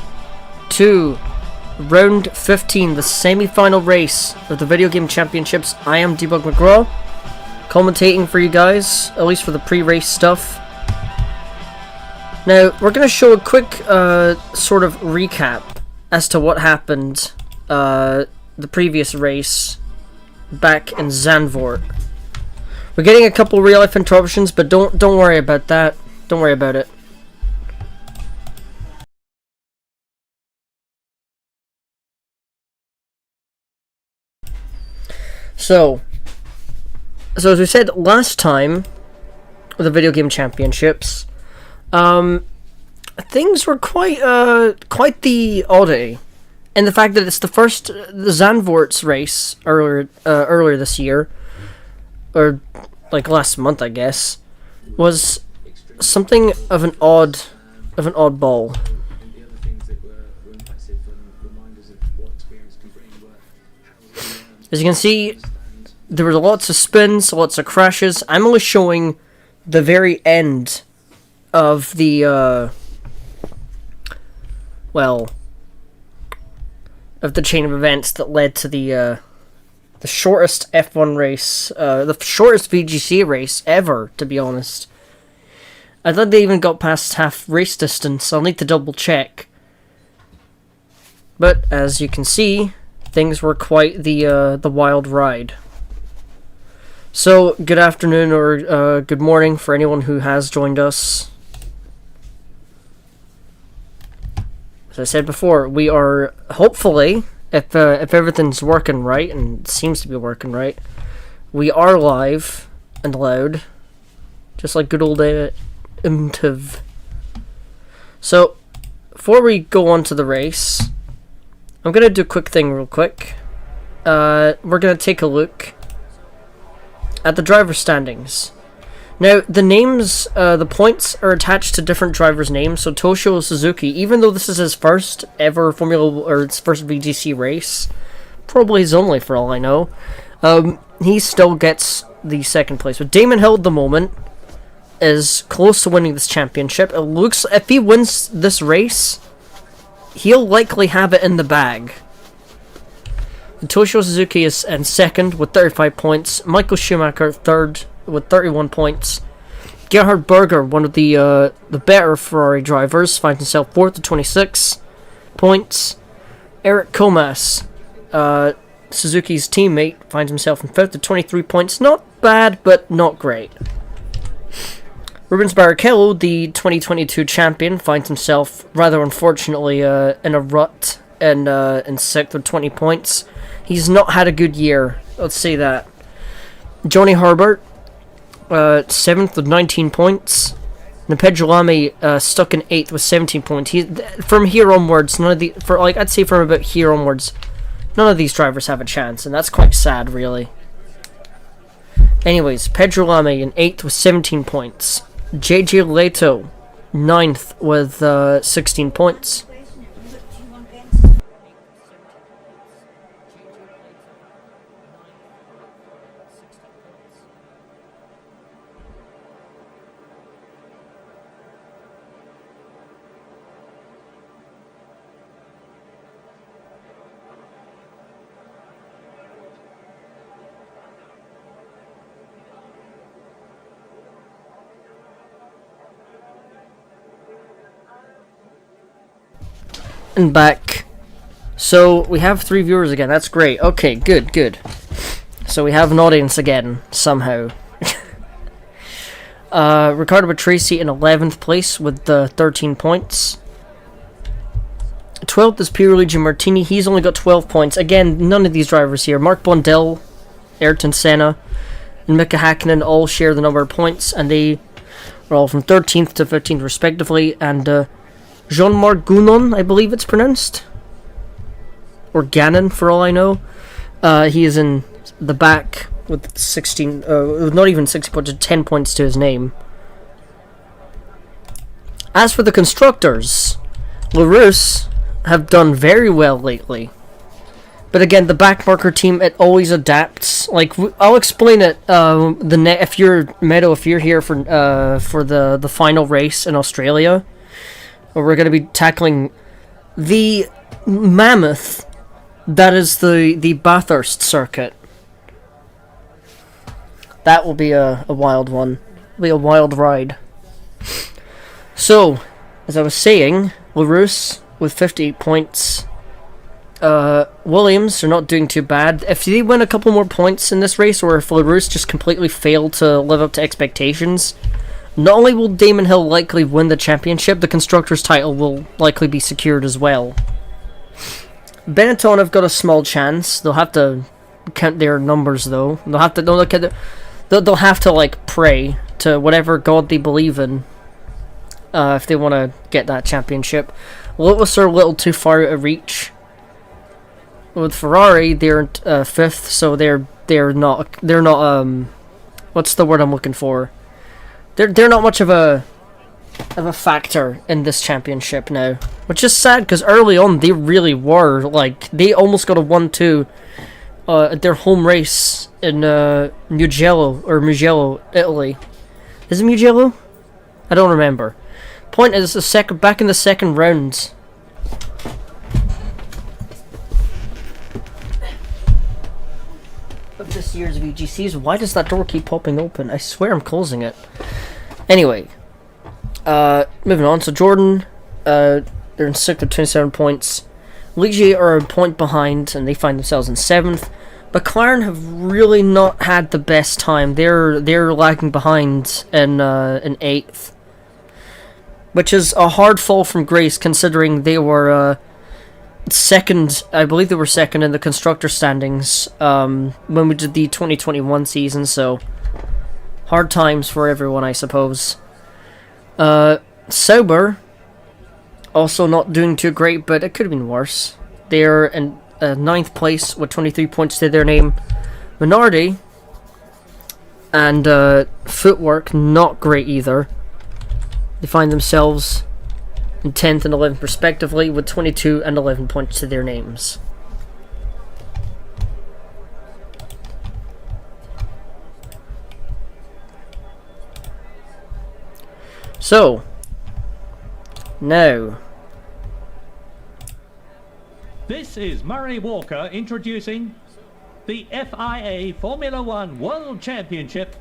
to round 15, the semi-final race of the Video Game Championships. I am Debug McGraw, commentating for you guys, at least for the pre-race stuff. Now, we're going to show a quick sort of recap as to what happened the previous race back in Zandvoort. We're getting a couple real-life interruptions, but don't worry about that. Don't worry about it. So as we said last time, with the Video Game Championships, things were quite the oddity, and the fact that it's the Zandvoort's race earlier this year, or like last month, I guess, was something of an oddball. As you can see, there were lots of spins, lots of crashes. I'm only showing the very end of the, of the chain of events that led to the shortest F1 race, the shortest VGC race ever, to be honest. I thought they even got past half race distance. I'll need to double check. But, as you can see, things were quite the wild ride. So, good afternoon or good morning for anyone who has joined us. As I said before, we are hopefully, if everything's working right, and it seems to be working right, we are live and loud, just like good old MTV. So, before we go on to the race, I'm gonna do a quick thing real quick. We're gonna take a look at the driver standings. Now, the names, the points are attached to different drivers' names. So Toshio Suzuki, even though this is his first ever his first VGC race, probably his only for all I know, he still gets the second place. But Damon Hill at the moment is close to winning this championship. It looks, if he wins this race, he'll likely have it in the bag. Toshio Suzuki is in second with 35 points. Michael Schumacher third with 31 points. Gerhard Berger, one of the better Ferrari drivers, finds himself fourth with 26 points. Eric Comas, Suzuki's teammate, finds himself in fifth with 23 points. Not bad, but not great. Rubens Barrichello, the 2022 champion, finds himself, rather unfortunately, in a rut in sixth with 20 points. He's not had a good year, let's say that. Johnny Herbert, seventh with 19 points. And Pedro Lamy, stuck in eighth with 17 points. From here onwards, I'd say from about here onwards, none of these drivers have a chance, and that's quite sad, really. Anyways, Pedro Lamy in eighth with 17 points. JJ Leto, ninth with 16 points. And back. So we have 3 viewers again. That's great. Okay, good. So we have an audience again somehow. Riccardo Patrese in 11th place with 13 points. 12th is Pierluigi Martini. He's only got 12 points. Again, none of these drivers here. Mark Blundell, Ayrton Senna, and Mika Hakkinen all share the number of points, and they are all from 13th to 15th respectively. And Jean-Marc Gounon, I believe it's pronounced. Or Gannon, for all I know. He is in the back with 16, not even 60 points, 10 points to his name. As for the constructors, LaRousse have done very well lately. But again, the backmarker team, it always adapts. Like, I'll explain it. If you're Meadow, if you're here for the final race in Australia, where we're going to be tackling the mammoth that is the Bathurst circuit. That will be a wild one. It'll be a wild ride. So, as I was saying, LaRousse with 58 points. Williams are not doing too bad. If they win a couple more points in this race, or if LaRousse just completely fail to live up to expectations, not only will Damon Hill likely win the championship, the Constructors' title will likely be secured as well. Benetton have got a small chance. They'll have to count their numbers, though. They'll have to like pray to whatever god they believe in if they want to get that championship. Lotus are a little too far out of reach. With Ferrari, they're 5th, so they're not what's the word I'm looking for? They're not much of a factor in this championship now, which is sad because early on they really were. Like, they almost got a 1-2 at their home race in Mugello, Italy. Is it Mugello? I don't remember. Point is, back in the second round. Of this year's VGCs. Why does that door keep popping open? I swear I'm closing it. Anyway, moving on. So Jordan, they're in 6th with 27 points. Ligier are a point behind, and they find themselves in 7th. McLaren have really not had the best time. They're lagging behind in 8th, which is a hard fall from grace considering they were second. I believe they were second in the constructor standings when we did the 2021 season. So hard times for everyone, I suppose. Sauber also not doing too great, but it could have been worse. They're in 9th place with 23 points to their name. Minardi and Footwork not great either. They find themselves in 10th and 11th respectively with 22 and 11 points to their names. So, now, this is Murray Walker introducing the FIA Formula One World Championship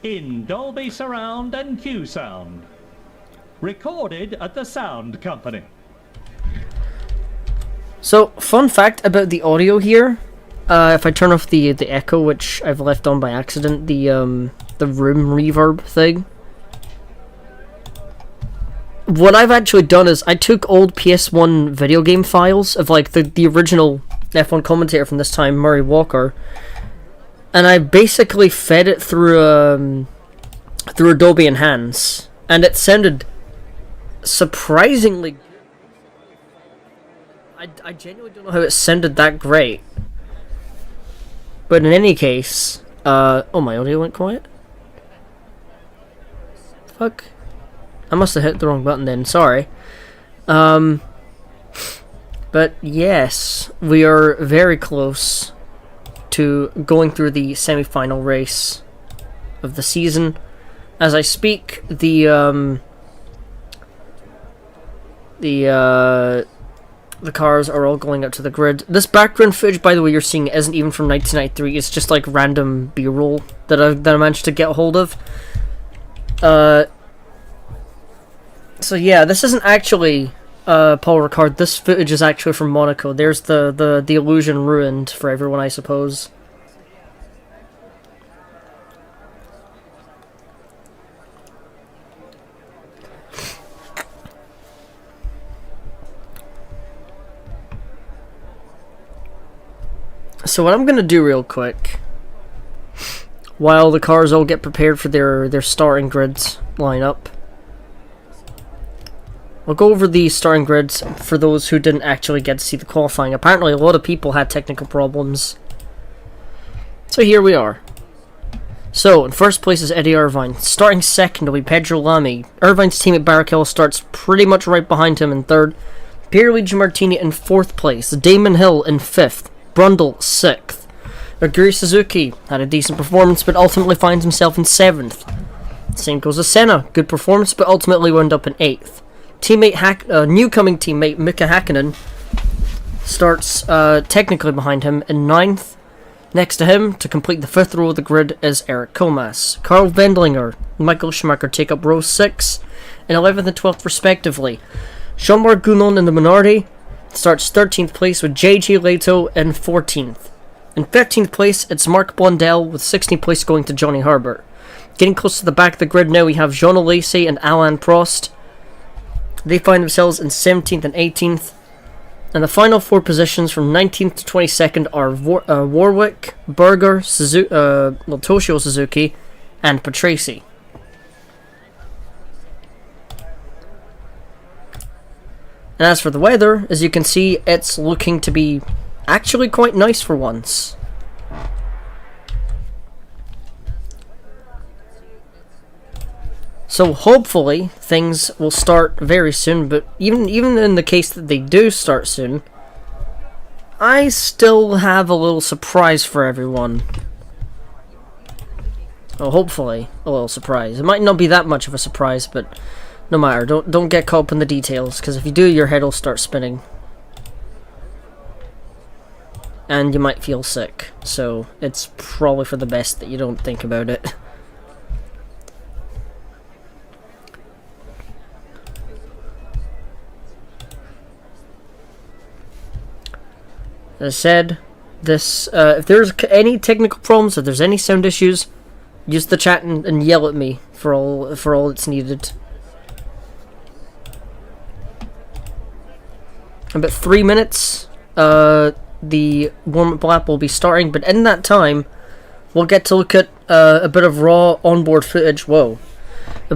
in Dolby Surround and Q Sound. Recorded at the Sound Company. So, fun fact about the audio here. If I turn off the echo, which I've left on by accident, the room reverb thing. What I've actually done is I took old PS1 video game files of like the original F1 commentator from this time, Murray Walker, and I basically fed it through Adobe Enhance, and it sounded surprisingly. I genuinely don't know how it sounded that great, but in any case, oh, my audio went quiet. Fuck. I must have hit the wrong button then, sorry. But yes, we are very close to going through the semi-final race of the season. As I speak, the cars are all going up to the grid. This background footage, by the way, you're seeing isn't even from 1993. It's just like random B-roll that I managed to get a hold of. So yeah, this isn't actually Paul Ricard. This footage is actually from Monaco. There's the illusion ruined for everyone, I suppose. So what I'm gonna do real quick, while the cars all get prepared for their starting grids lineup, I'll go over the starting grids for those who didn't actually get to see the qualifying. Apparently a lot of people had technical problems. So here we are. So, in first place is Eddie Irvine. Starting second will be Pedro Lamy. Irvine's team at Barrichello starts pretty much right behind him in third. Pierluigi Martini in fourth place. Damon Hill in fifth. Brundle, 6th. Aguri Suzuki had a decent performance, but ultimately finds himself in 7th. Same goes with Senna. Good performance, but ultimately wound up in 8th. newcoming teammate Mika Hakkinen starts technically behind him in 9th. Next to him, to complete the 5th row of the grid, is Eric Komas. Carl Wendlinger and Michael Schumacher take up rows 6 and 11th and 12th respectively. Jean-Marc Gounon in the minority starts 13th place with J.J. Leto in 14th. In 15th place, it's Mark Blondell with 16th place going to Johnny Herbert. Getting close to the back of the grid now, we have Jean Lacey and Alain Prost. They find themselves in 17th and 18th. And the final 4 positions from 19th to 22nd are Warwick, Berger, Toshio Suzuki, and Patrese. And as for the weather, as you can see, it's looking to be actually quite nice for once. So hopefully things will start very soon, but even in the case that they do start soon, I still have a little surprise for everyone. Well, hopefully a little surprise. It might not be that much of a surprise, but no matter. Don't get caught up in the details, because if you do, your head will start spinning. And you might feel sick, so it's probably for the best that you don't think about it. As I said, this if there's any technical problems, if there's any sound issues, use the chat and yell at me for all it's needed. In about 3 minutes, the warm-up lap will be starting, but in that time, we'll get to look at a bit of raw onboard footage. Whoa, a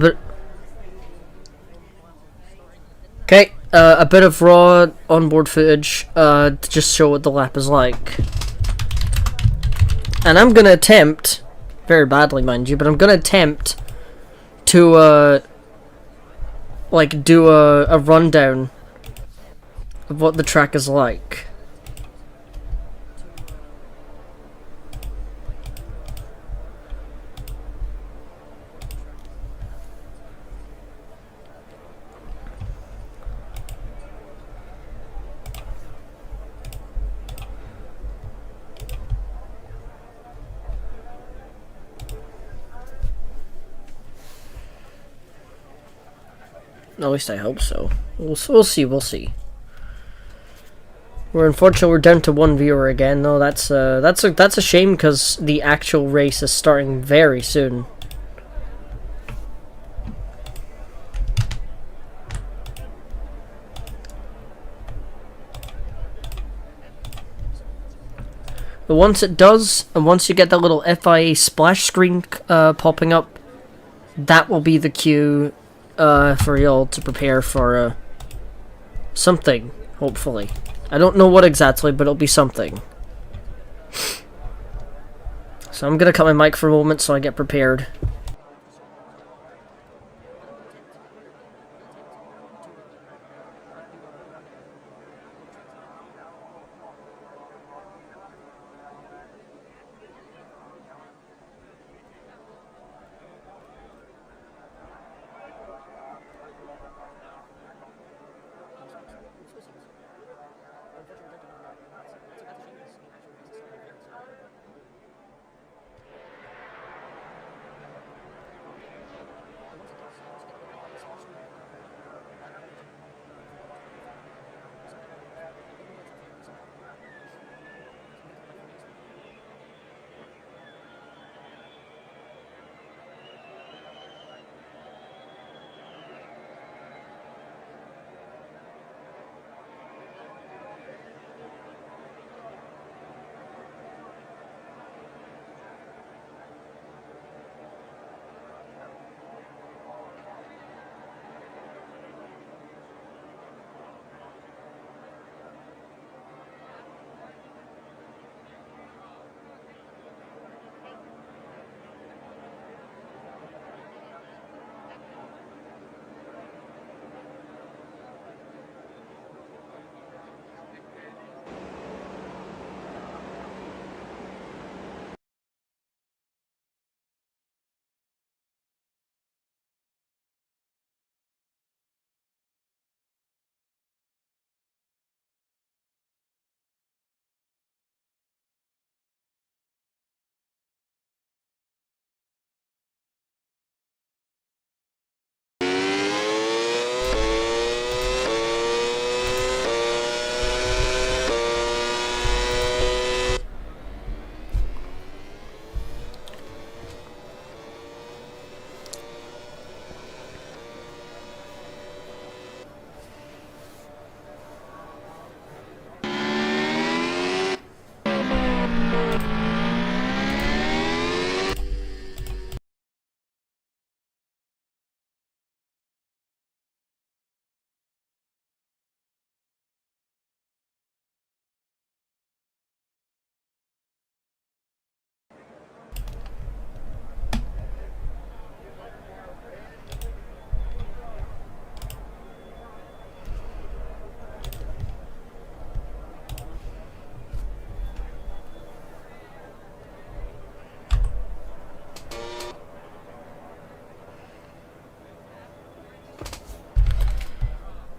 bit of raw onboard footage to just show what the lap is like. And I'm gonna attempt, very badly mind you, but I'm gonna attempt to do a rundown of what the track is like. At least I hope so. We'll see. Unfortunately we're down to 1 viewer again. No, that's a shame, because the actual race is starting very soon. But once it does, and once you get that little FIA splash screen popping up, that will be the cue for y'all to prepare for something, hopefully. I don't know what exactly, but it'll be something. So I'm gonna cut my mic for a moment so I get prepared.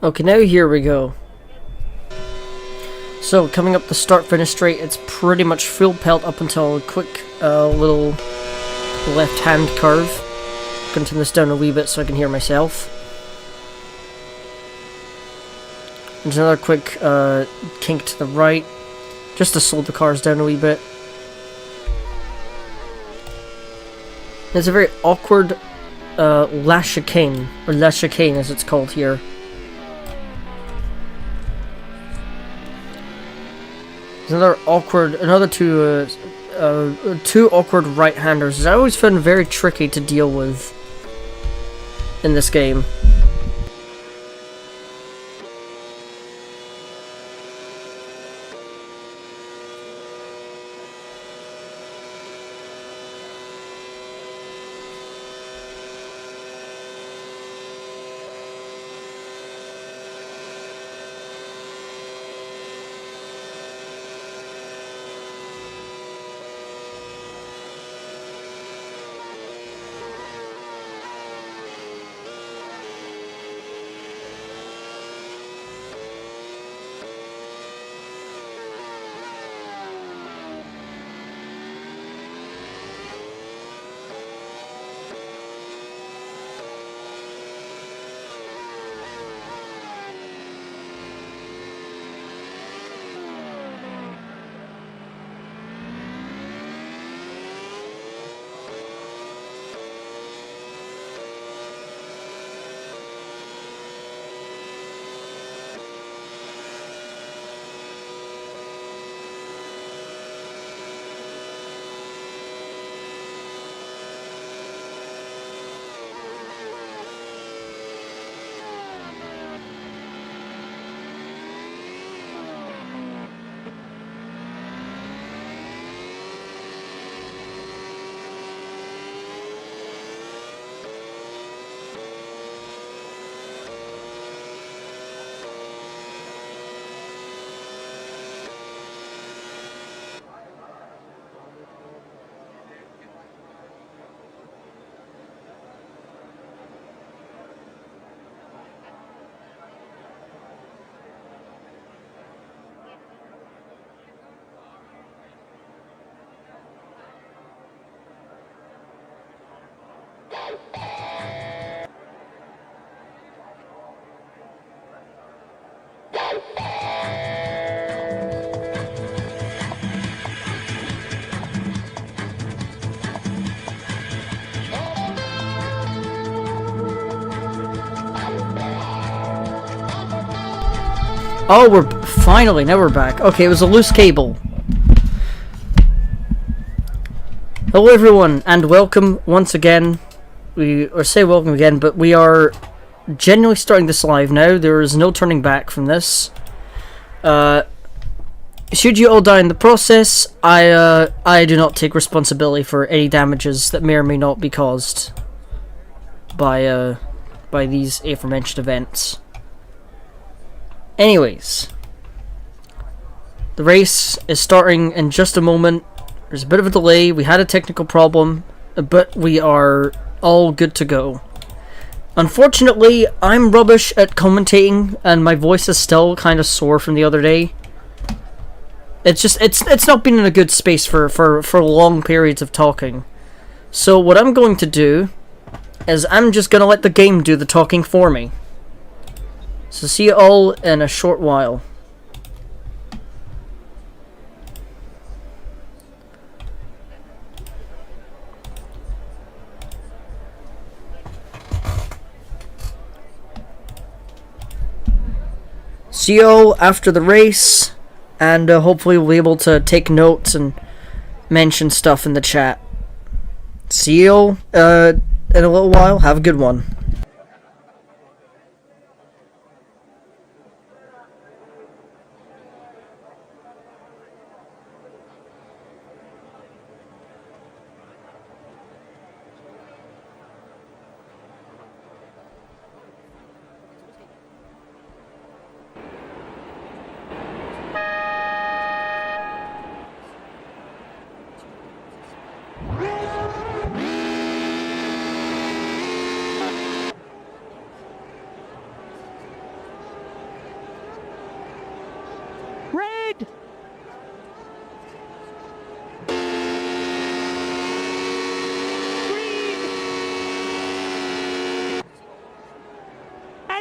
Okay, now here we go. So, coming up the start-finish straight, it's pretty much full pelt up until a quick little left-hand curve. I'm gonna turn this down a wee bit so I can hear myself. There's another quick kink to the right, just to slow the cars down a wee bit. There's a very awkward La Chicane, or La Chicane as it's called here. There's another two awkward right-handers, which I always found very tricky to deal with in this game. Oh, now we're back. Okay, it was a loose cable. Hello everyone, and welcome once again. Say welcome again, but we are genuinely starting this live now. There is no turning back from this. Should you all die in the process, I do not take responsibility for any damages that may or may not be caused by these aforementioned events. Anyways, the race is starting in just a moment. There's a bit of a delay. We had a technical problem, but we are all good to go. Unfortunately, I'm rubbish at commentating, and my voice is still kind of sore from the other day. It's not been in a good space for long periods of talking. So what I'm going to do is I'm just going to let the game do the talking for me. So see you all in a short while. See you all after the race, and hopefully we'll be able to take notes and mention stuff in the chat. See you all in a little while. Have a good one.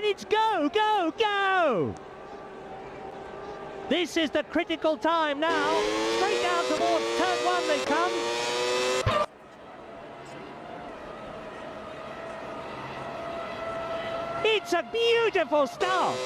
And it's go, go, go! This is the critical time now. Straight down towards turn 1 they come. It's a beautiful start.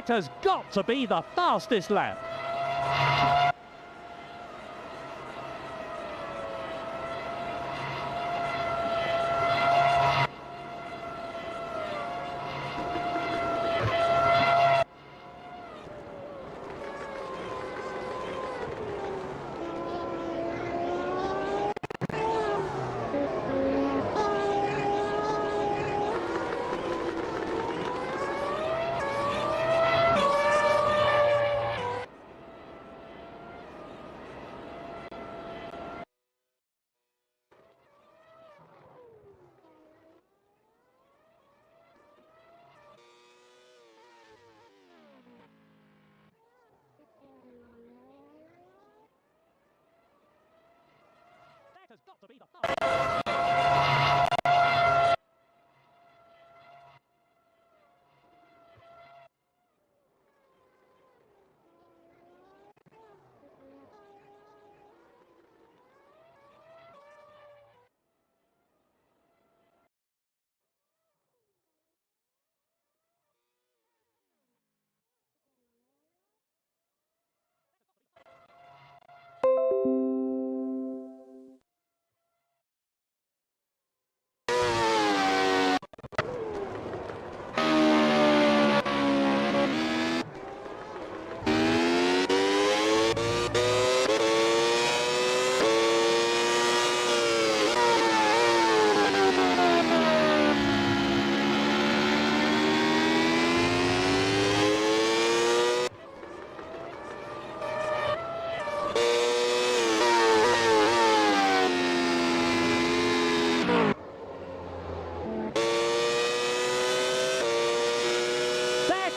That has got to be the fastest lap. That has got to be the fastest.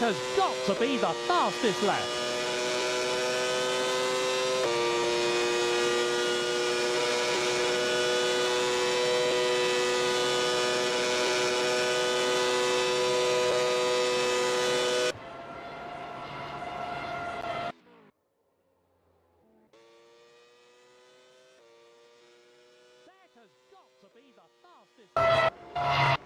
has got to be the fastest lap. That has got to be the fastest lap.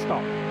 stop.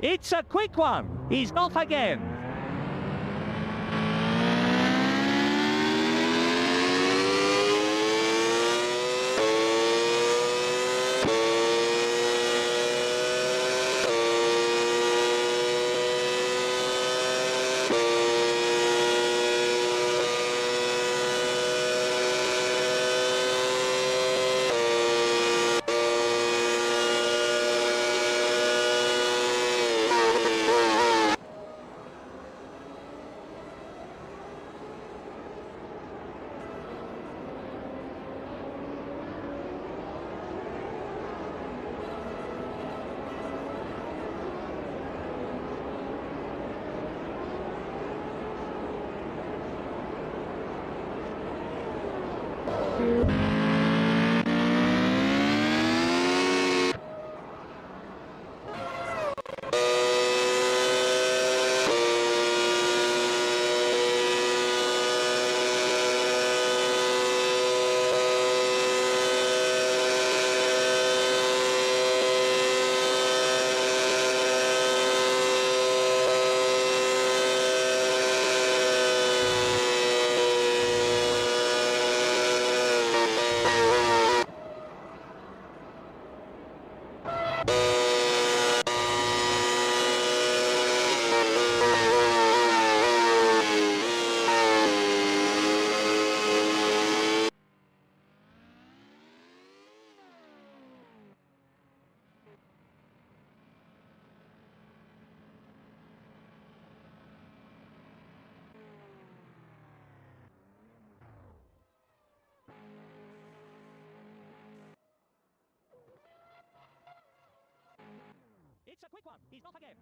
It's a quick one. He's off again. It's a quick one. He's off again.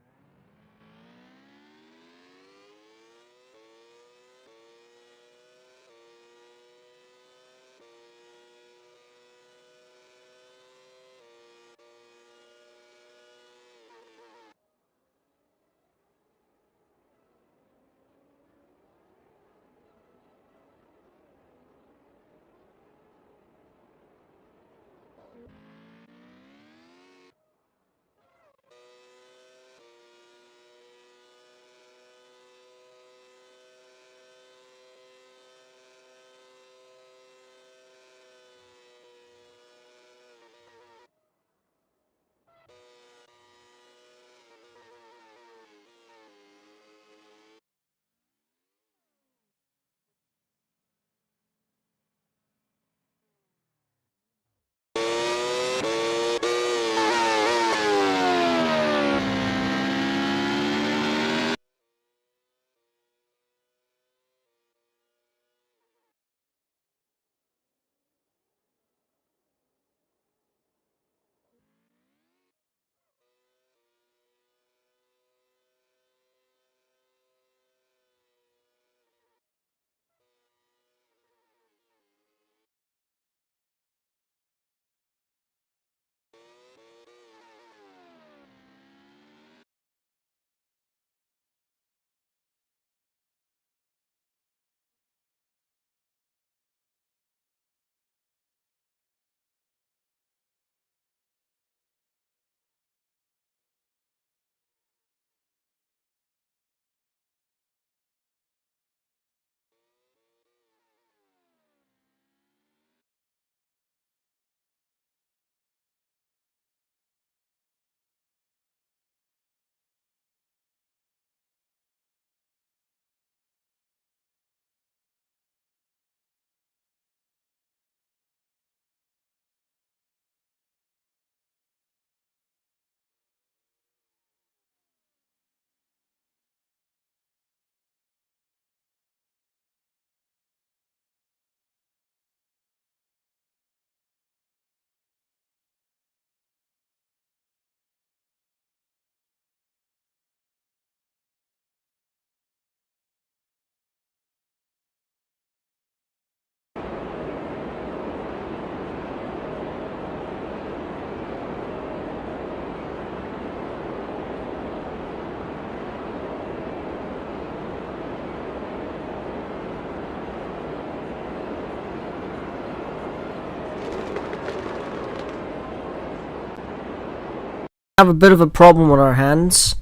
have a bit of a problem on our hands.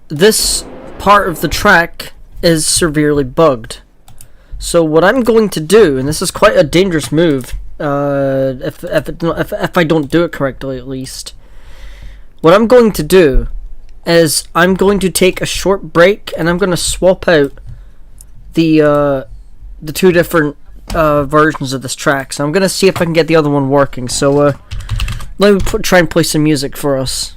This part of the track is severely bugged. So what I'm going to do, and this is quite a dangerous move, if I don't do it correctly at least. What I'm going to do is I'm going to take a short break and I'm going to swap out the two different versions of this track. So I'm going to see if I can get the other one working. So let me try and play some music for us.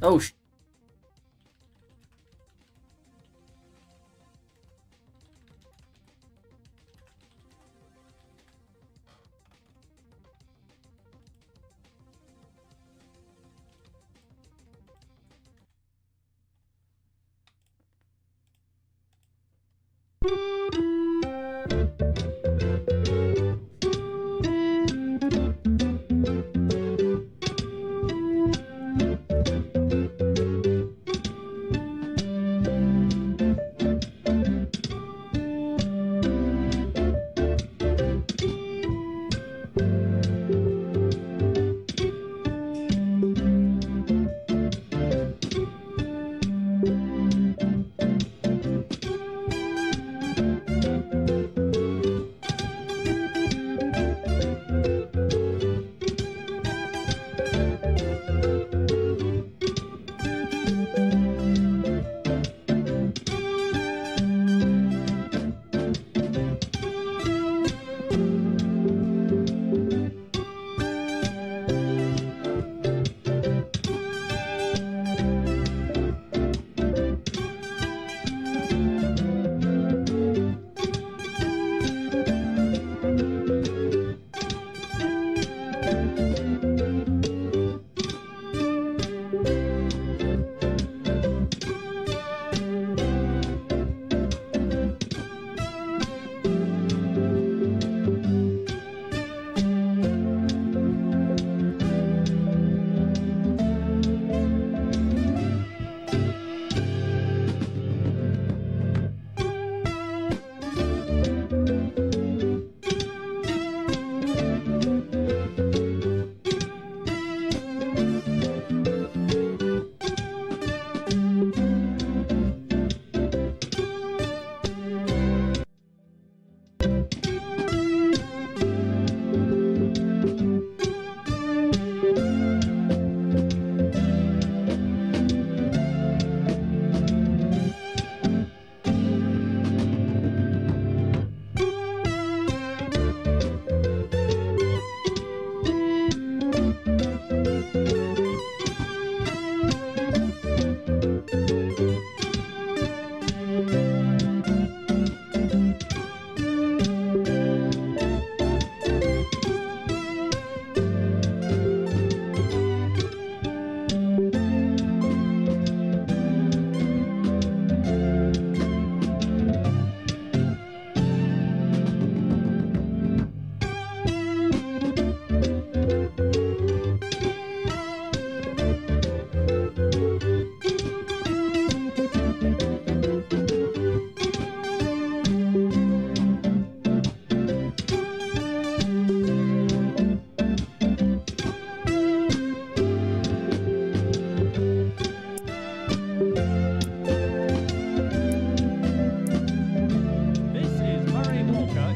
Oh,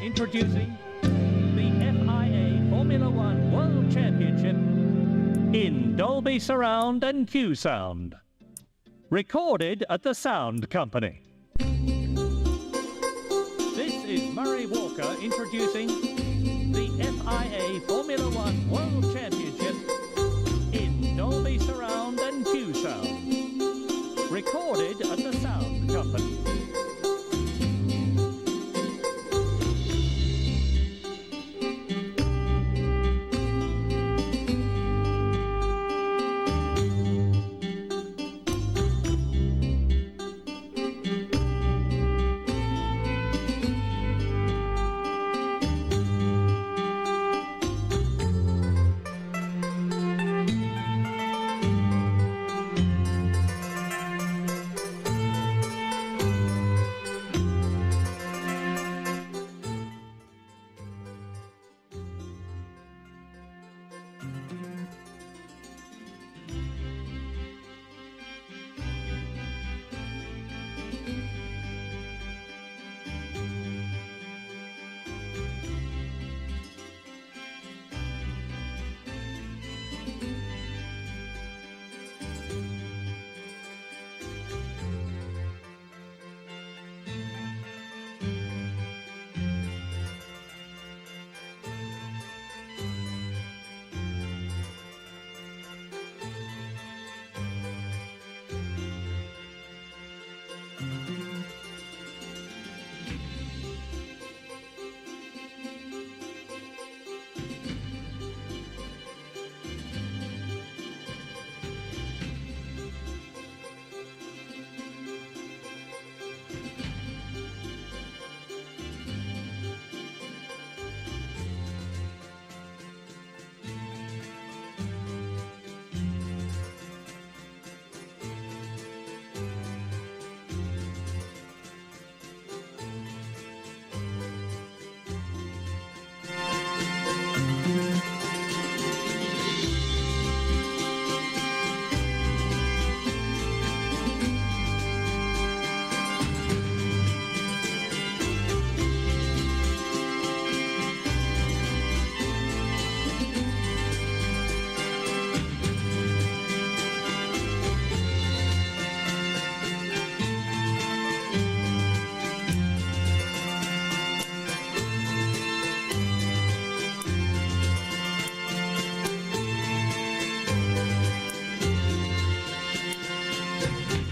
introducing the FIA Formula One World Championship in Dolby Surround and Q Sound. Recorded at the Sound Company. is Murray Walker introducing the FIA Formula One World Championship in Dolby Surround and Q Sound. Recorded at the Sound Company.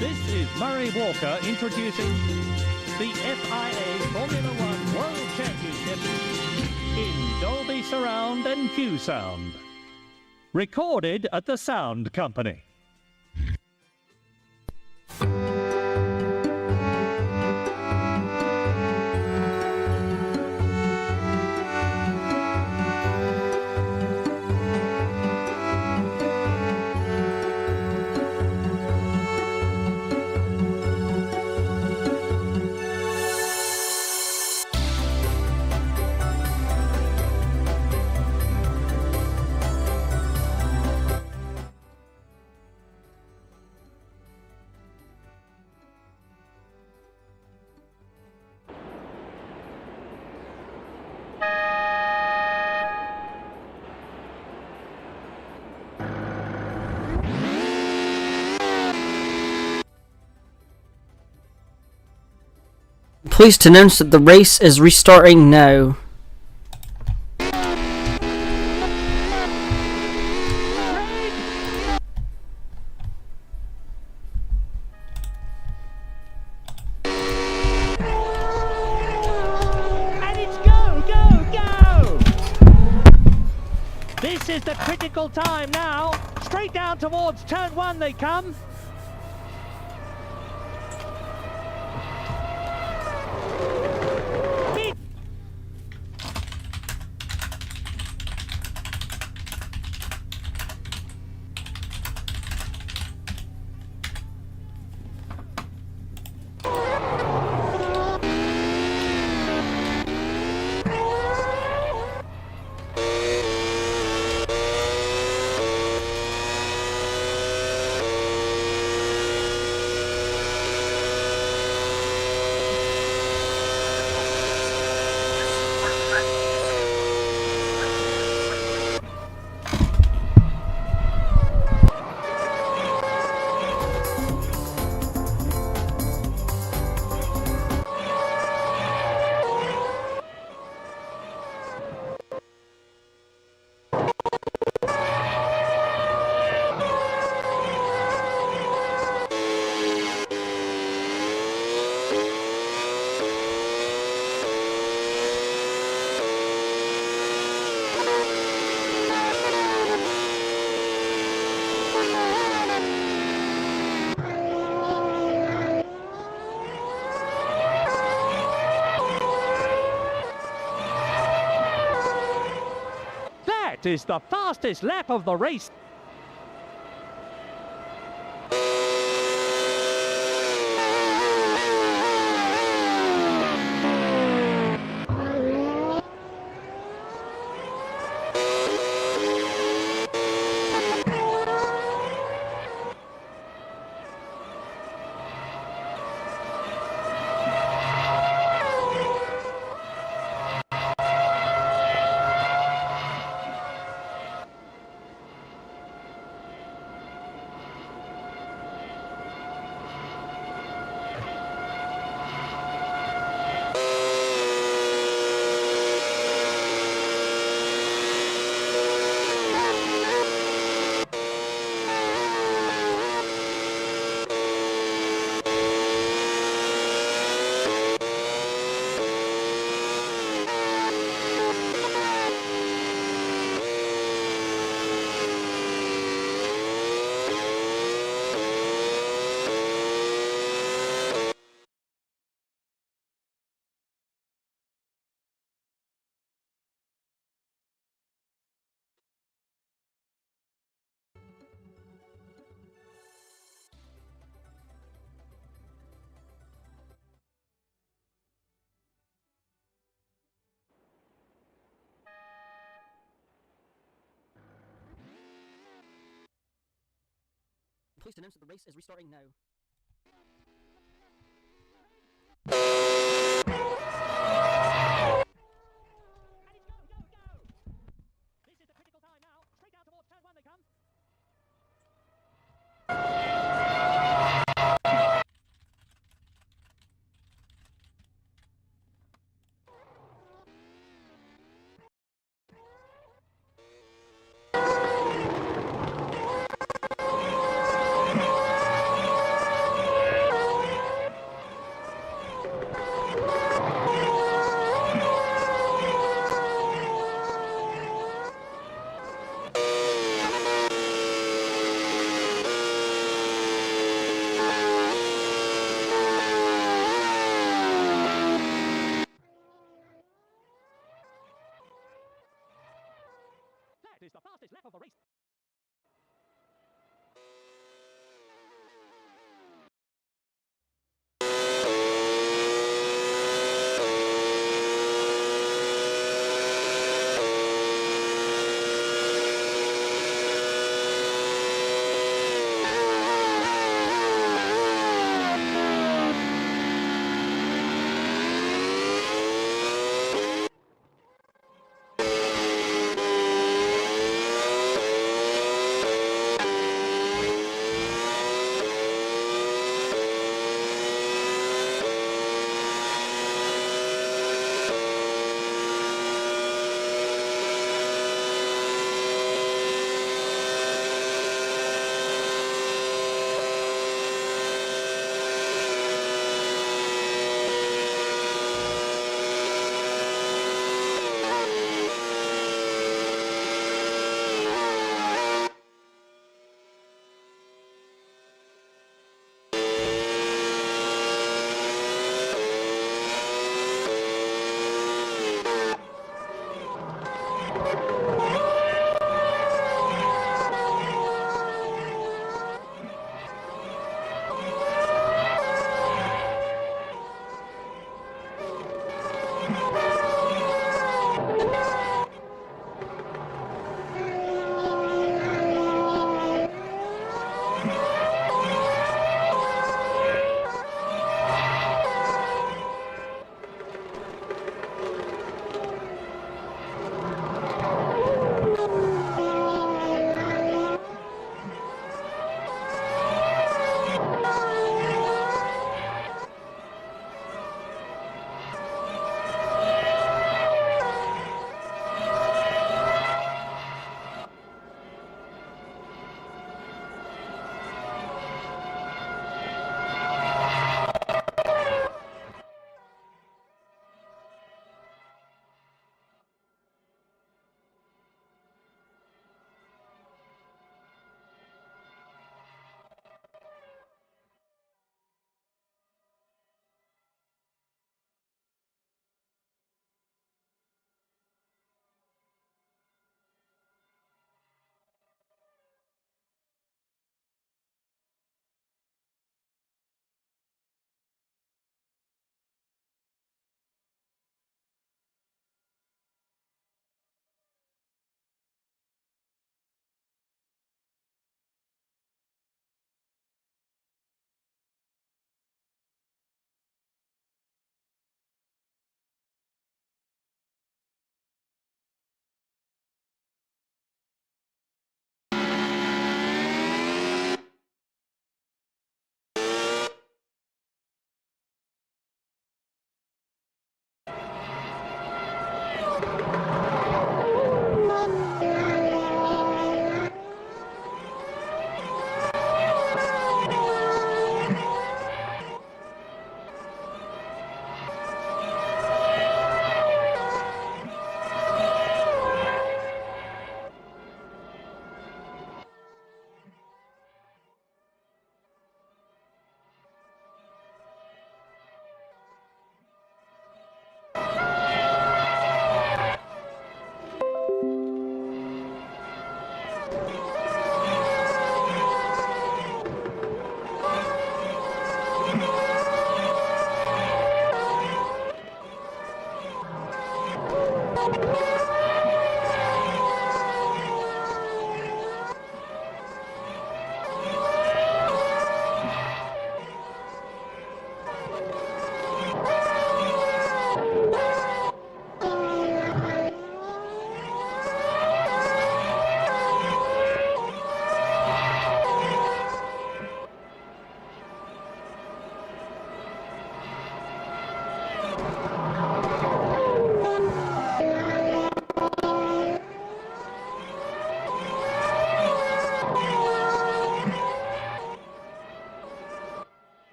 This is Murray Walker introducing the FIA Formula One World Championship in Dolby Surround and Q Sound. Recorded at the Sound Company. Pleased to announce that the race is restarting now. And it's go, go, go! This is the critical time now. Straight down towards turn one they come. That is the fastest lap of the race. Please announce that the race is restarting now. This is the critical time now. Straight out towards turn 1 they come.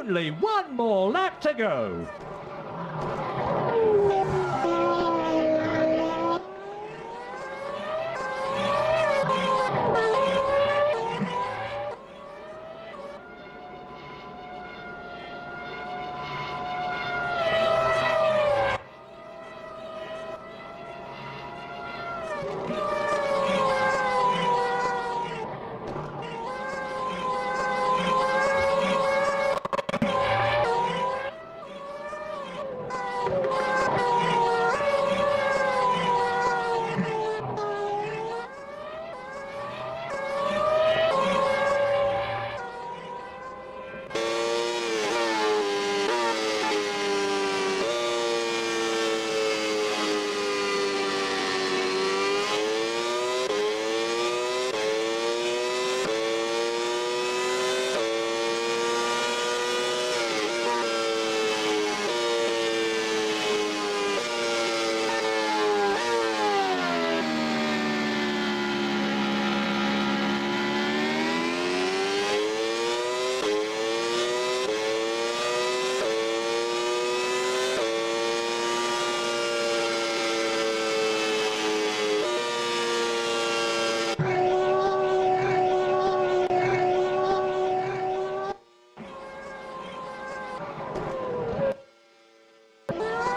Only one more lap to go.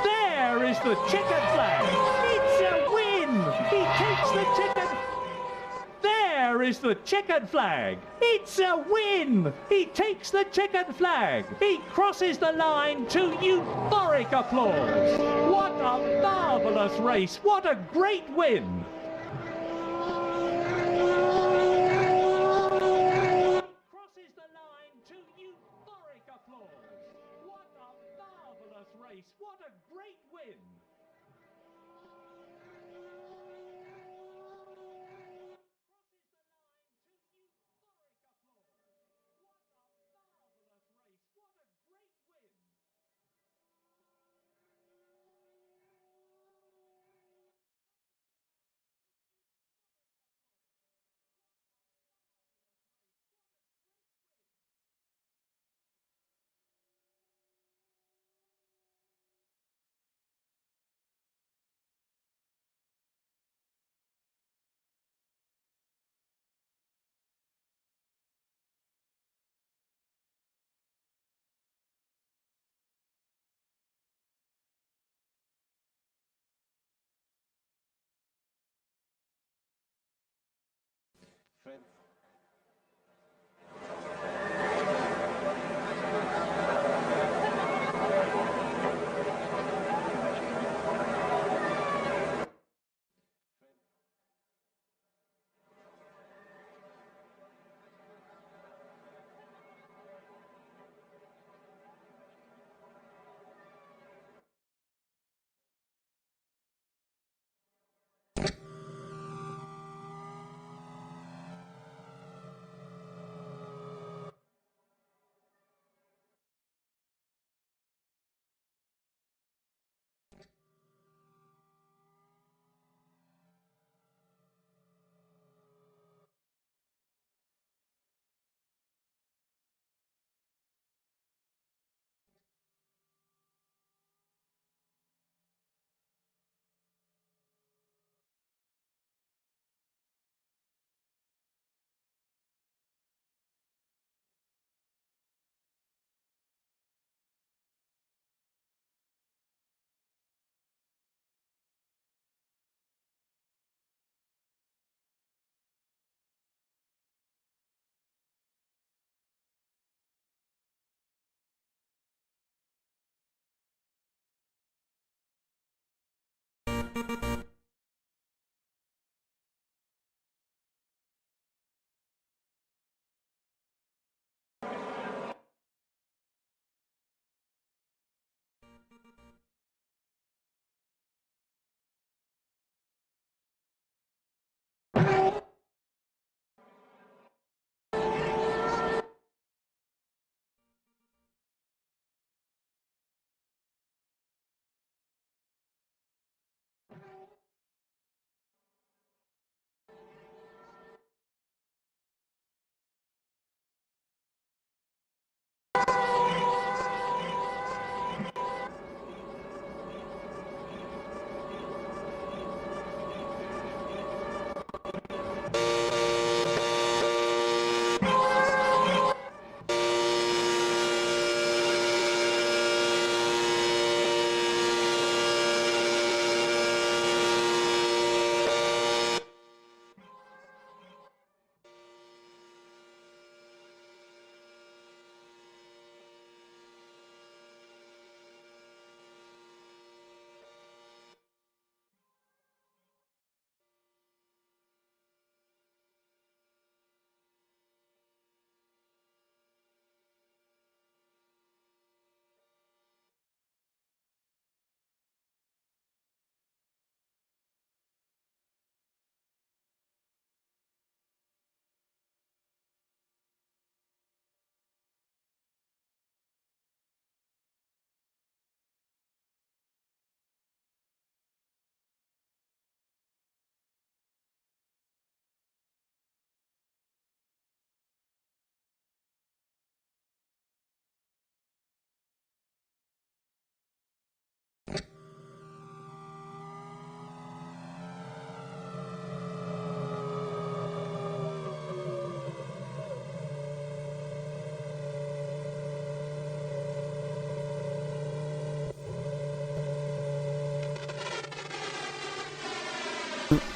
There is the checkered flag. It's a win. He takes the checkered. There is the checkered flag. It's a win. He takes the checkered flag. He crosses the line to euphoric applause. What a marvelous race. What a great win. Crosses the line to euphoric applause. What a marvelous race. What a great win.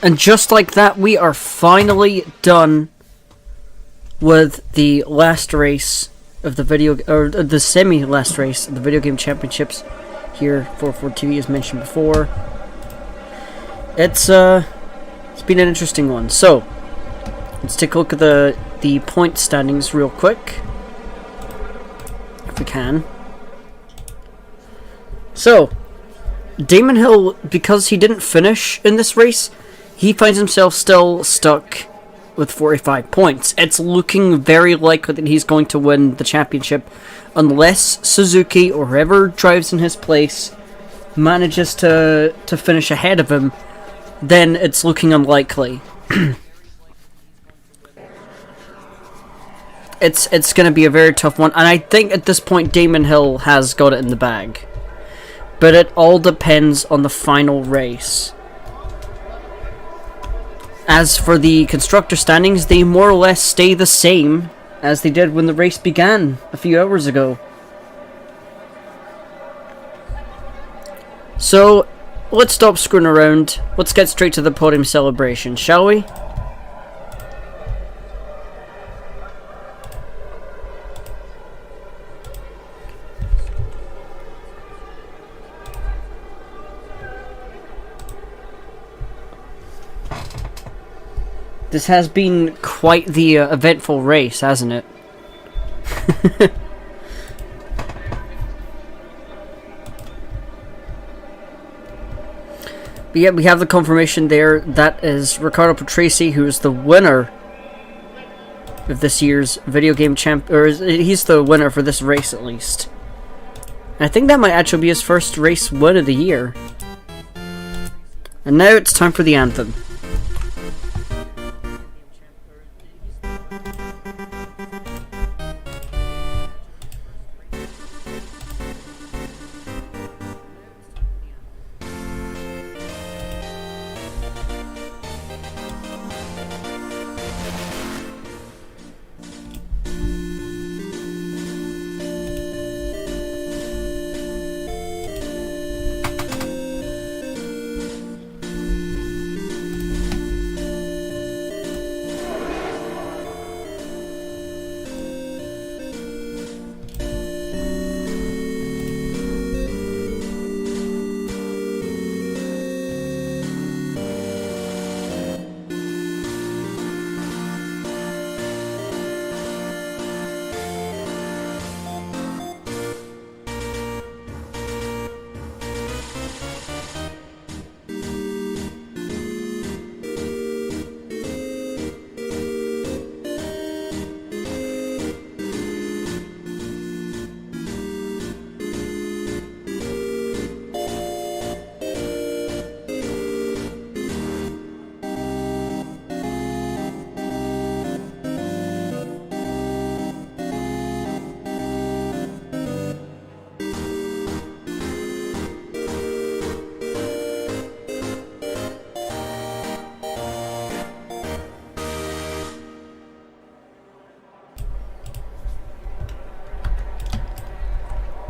And just like that, we are finally done with the last race of the the semi-last race of the Video Game Championships here for TV, as mentioned before. It's been an interesting one. So let's take a look at the point standings real quick, if we can. So Damon Hill, because he didn't finish in this race, he finds himself still stuck with 45 points. It's looking very likely that he's going to win the championship unless Suzuki or whoever drives in his place manages to finish ahead of him. Then it's looking unlikely. It's going to be a very tough one, and I think at this point Damon Hill has got it in the bag. But it all depends on the final race. As for the constructor standings, they more or less stay the same as they did when the race began a few hours ago. So, let's stop screwing around. Let's get straight to the podium celebration, shall we? This has been quite the eventful race, hasn't it? But yeah, we have the confirmation there. That is Riccardo Patrese, who is the winner of this year's video game he's the winner for this race, at least. And I think that might actually be his first race win of the year. And now it's time for the anthem.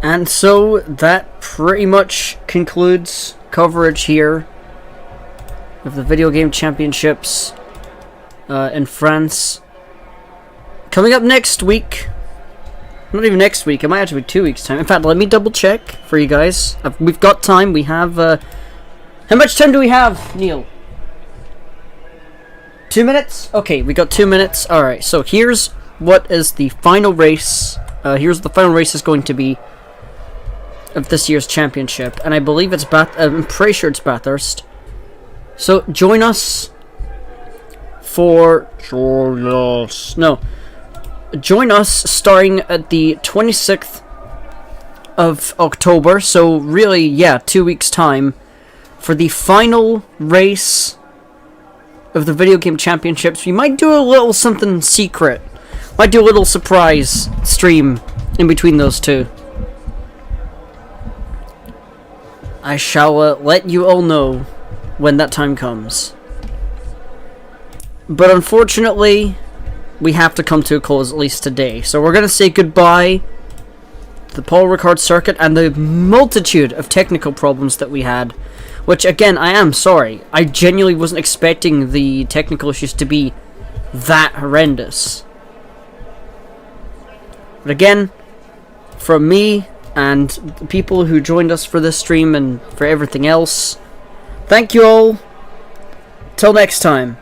And so that pretty much concludes coverage here of the Video Game Championships in France. Coming up next week, not even next week, it might actually be 2 weeks' time. In fact, let me double check for you guys. We've got time. We have, how much time do we have, Neil? 2 minutes? Okay, we got 2 minutes. Alright, so here's what is the final race. Here's what the final race is going to be of this year's championship, and I believe it's I'm pretty sure it's Bathurst. So join us starting at the 26th of October. So really, yeah, 2 weeks time for the final race of the Video Game Championships. We might do a little something secret. Might do a little surprise stream in between those two. I shall let you all know when that time comes. But unfortunately, we have to come to a close at least today. So we're going to say goodbye to the Paul Ricard circuit and the multitude of technical problems that we had. Which, again, I am sorry. I genuinely wasn't expecting the technical issues to be that horrendous. But again, from me and the people who joined us for this stream and for everything else, thank you all. Till next time.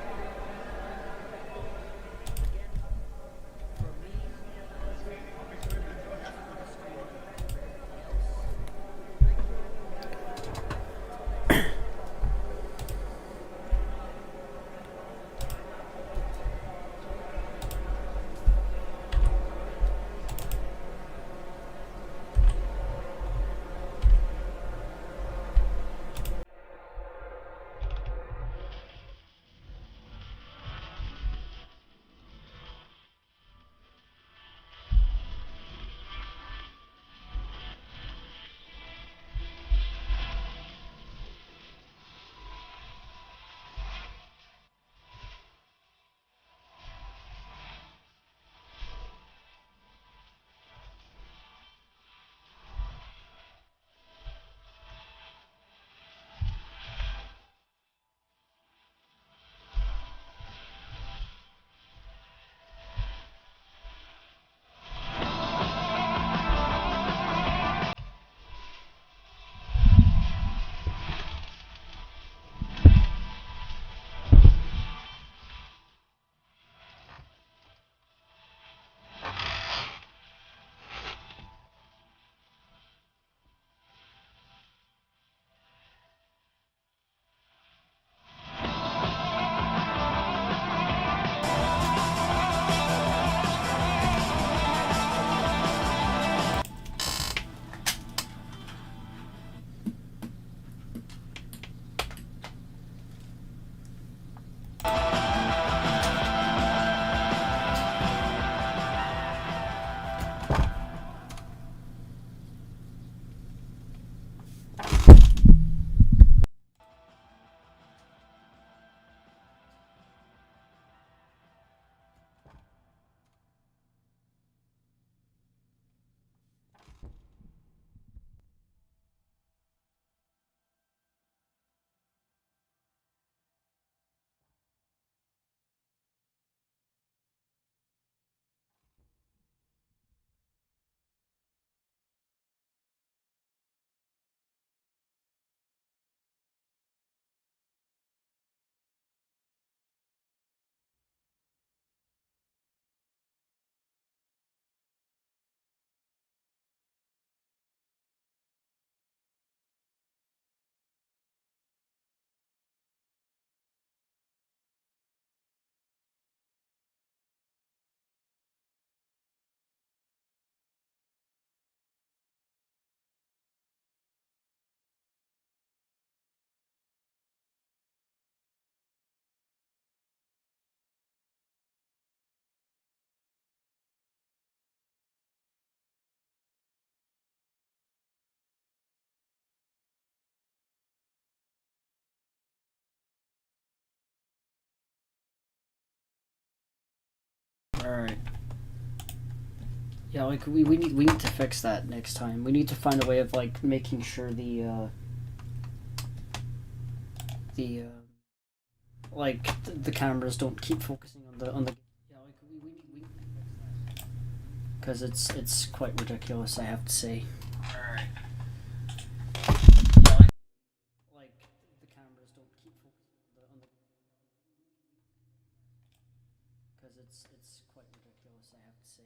Alright. Yeah, like we need to fix that next time. We need to find a way of like making sure the the cameras don't keep focusing on the yeah, like we because it's quite ridiculous, I have to say. Alright. Yeah, like the cameras don't keep focusing on the because it's quite ridiculous, I have to say.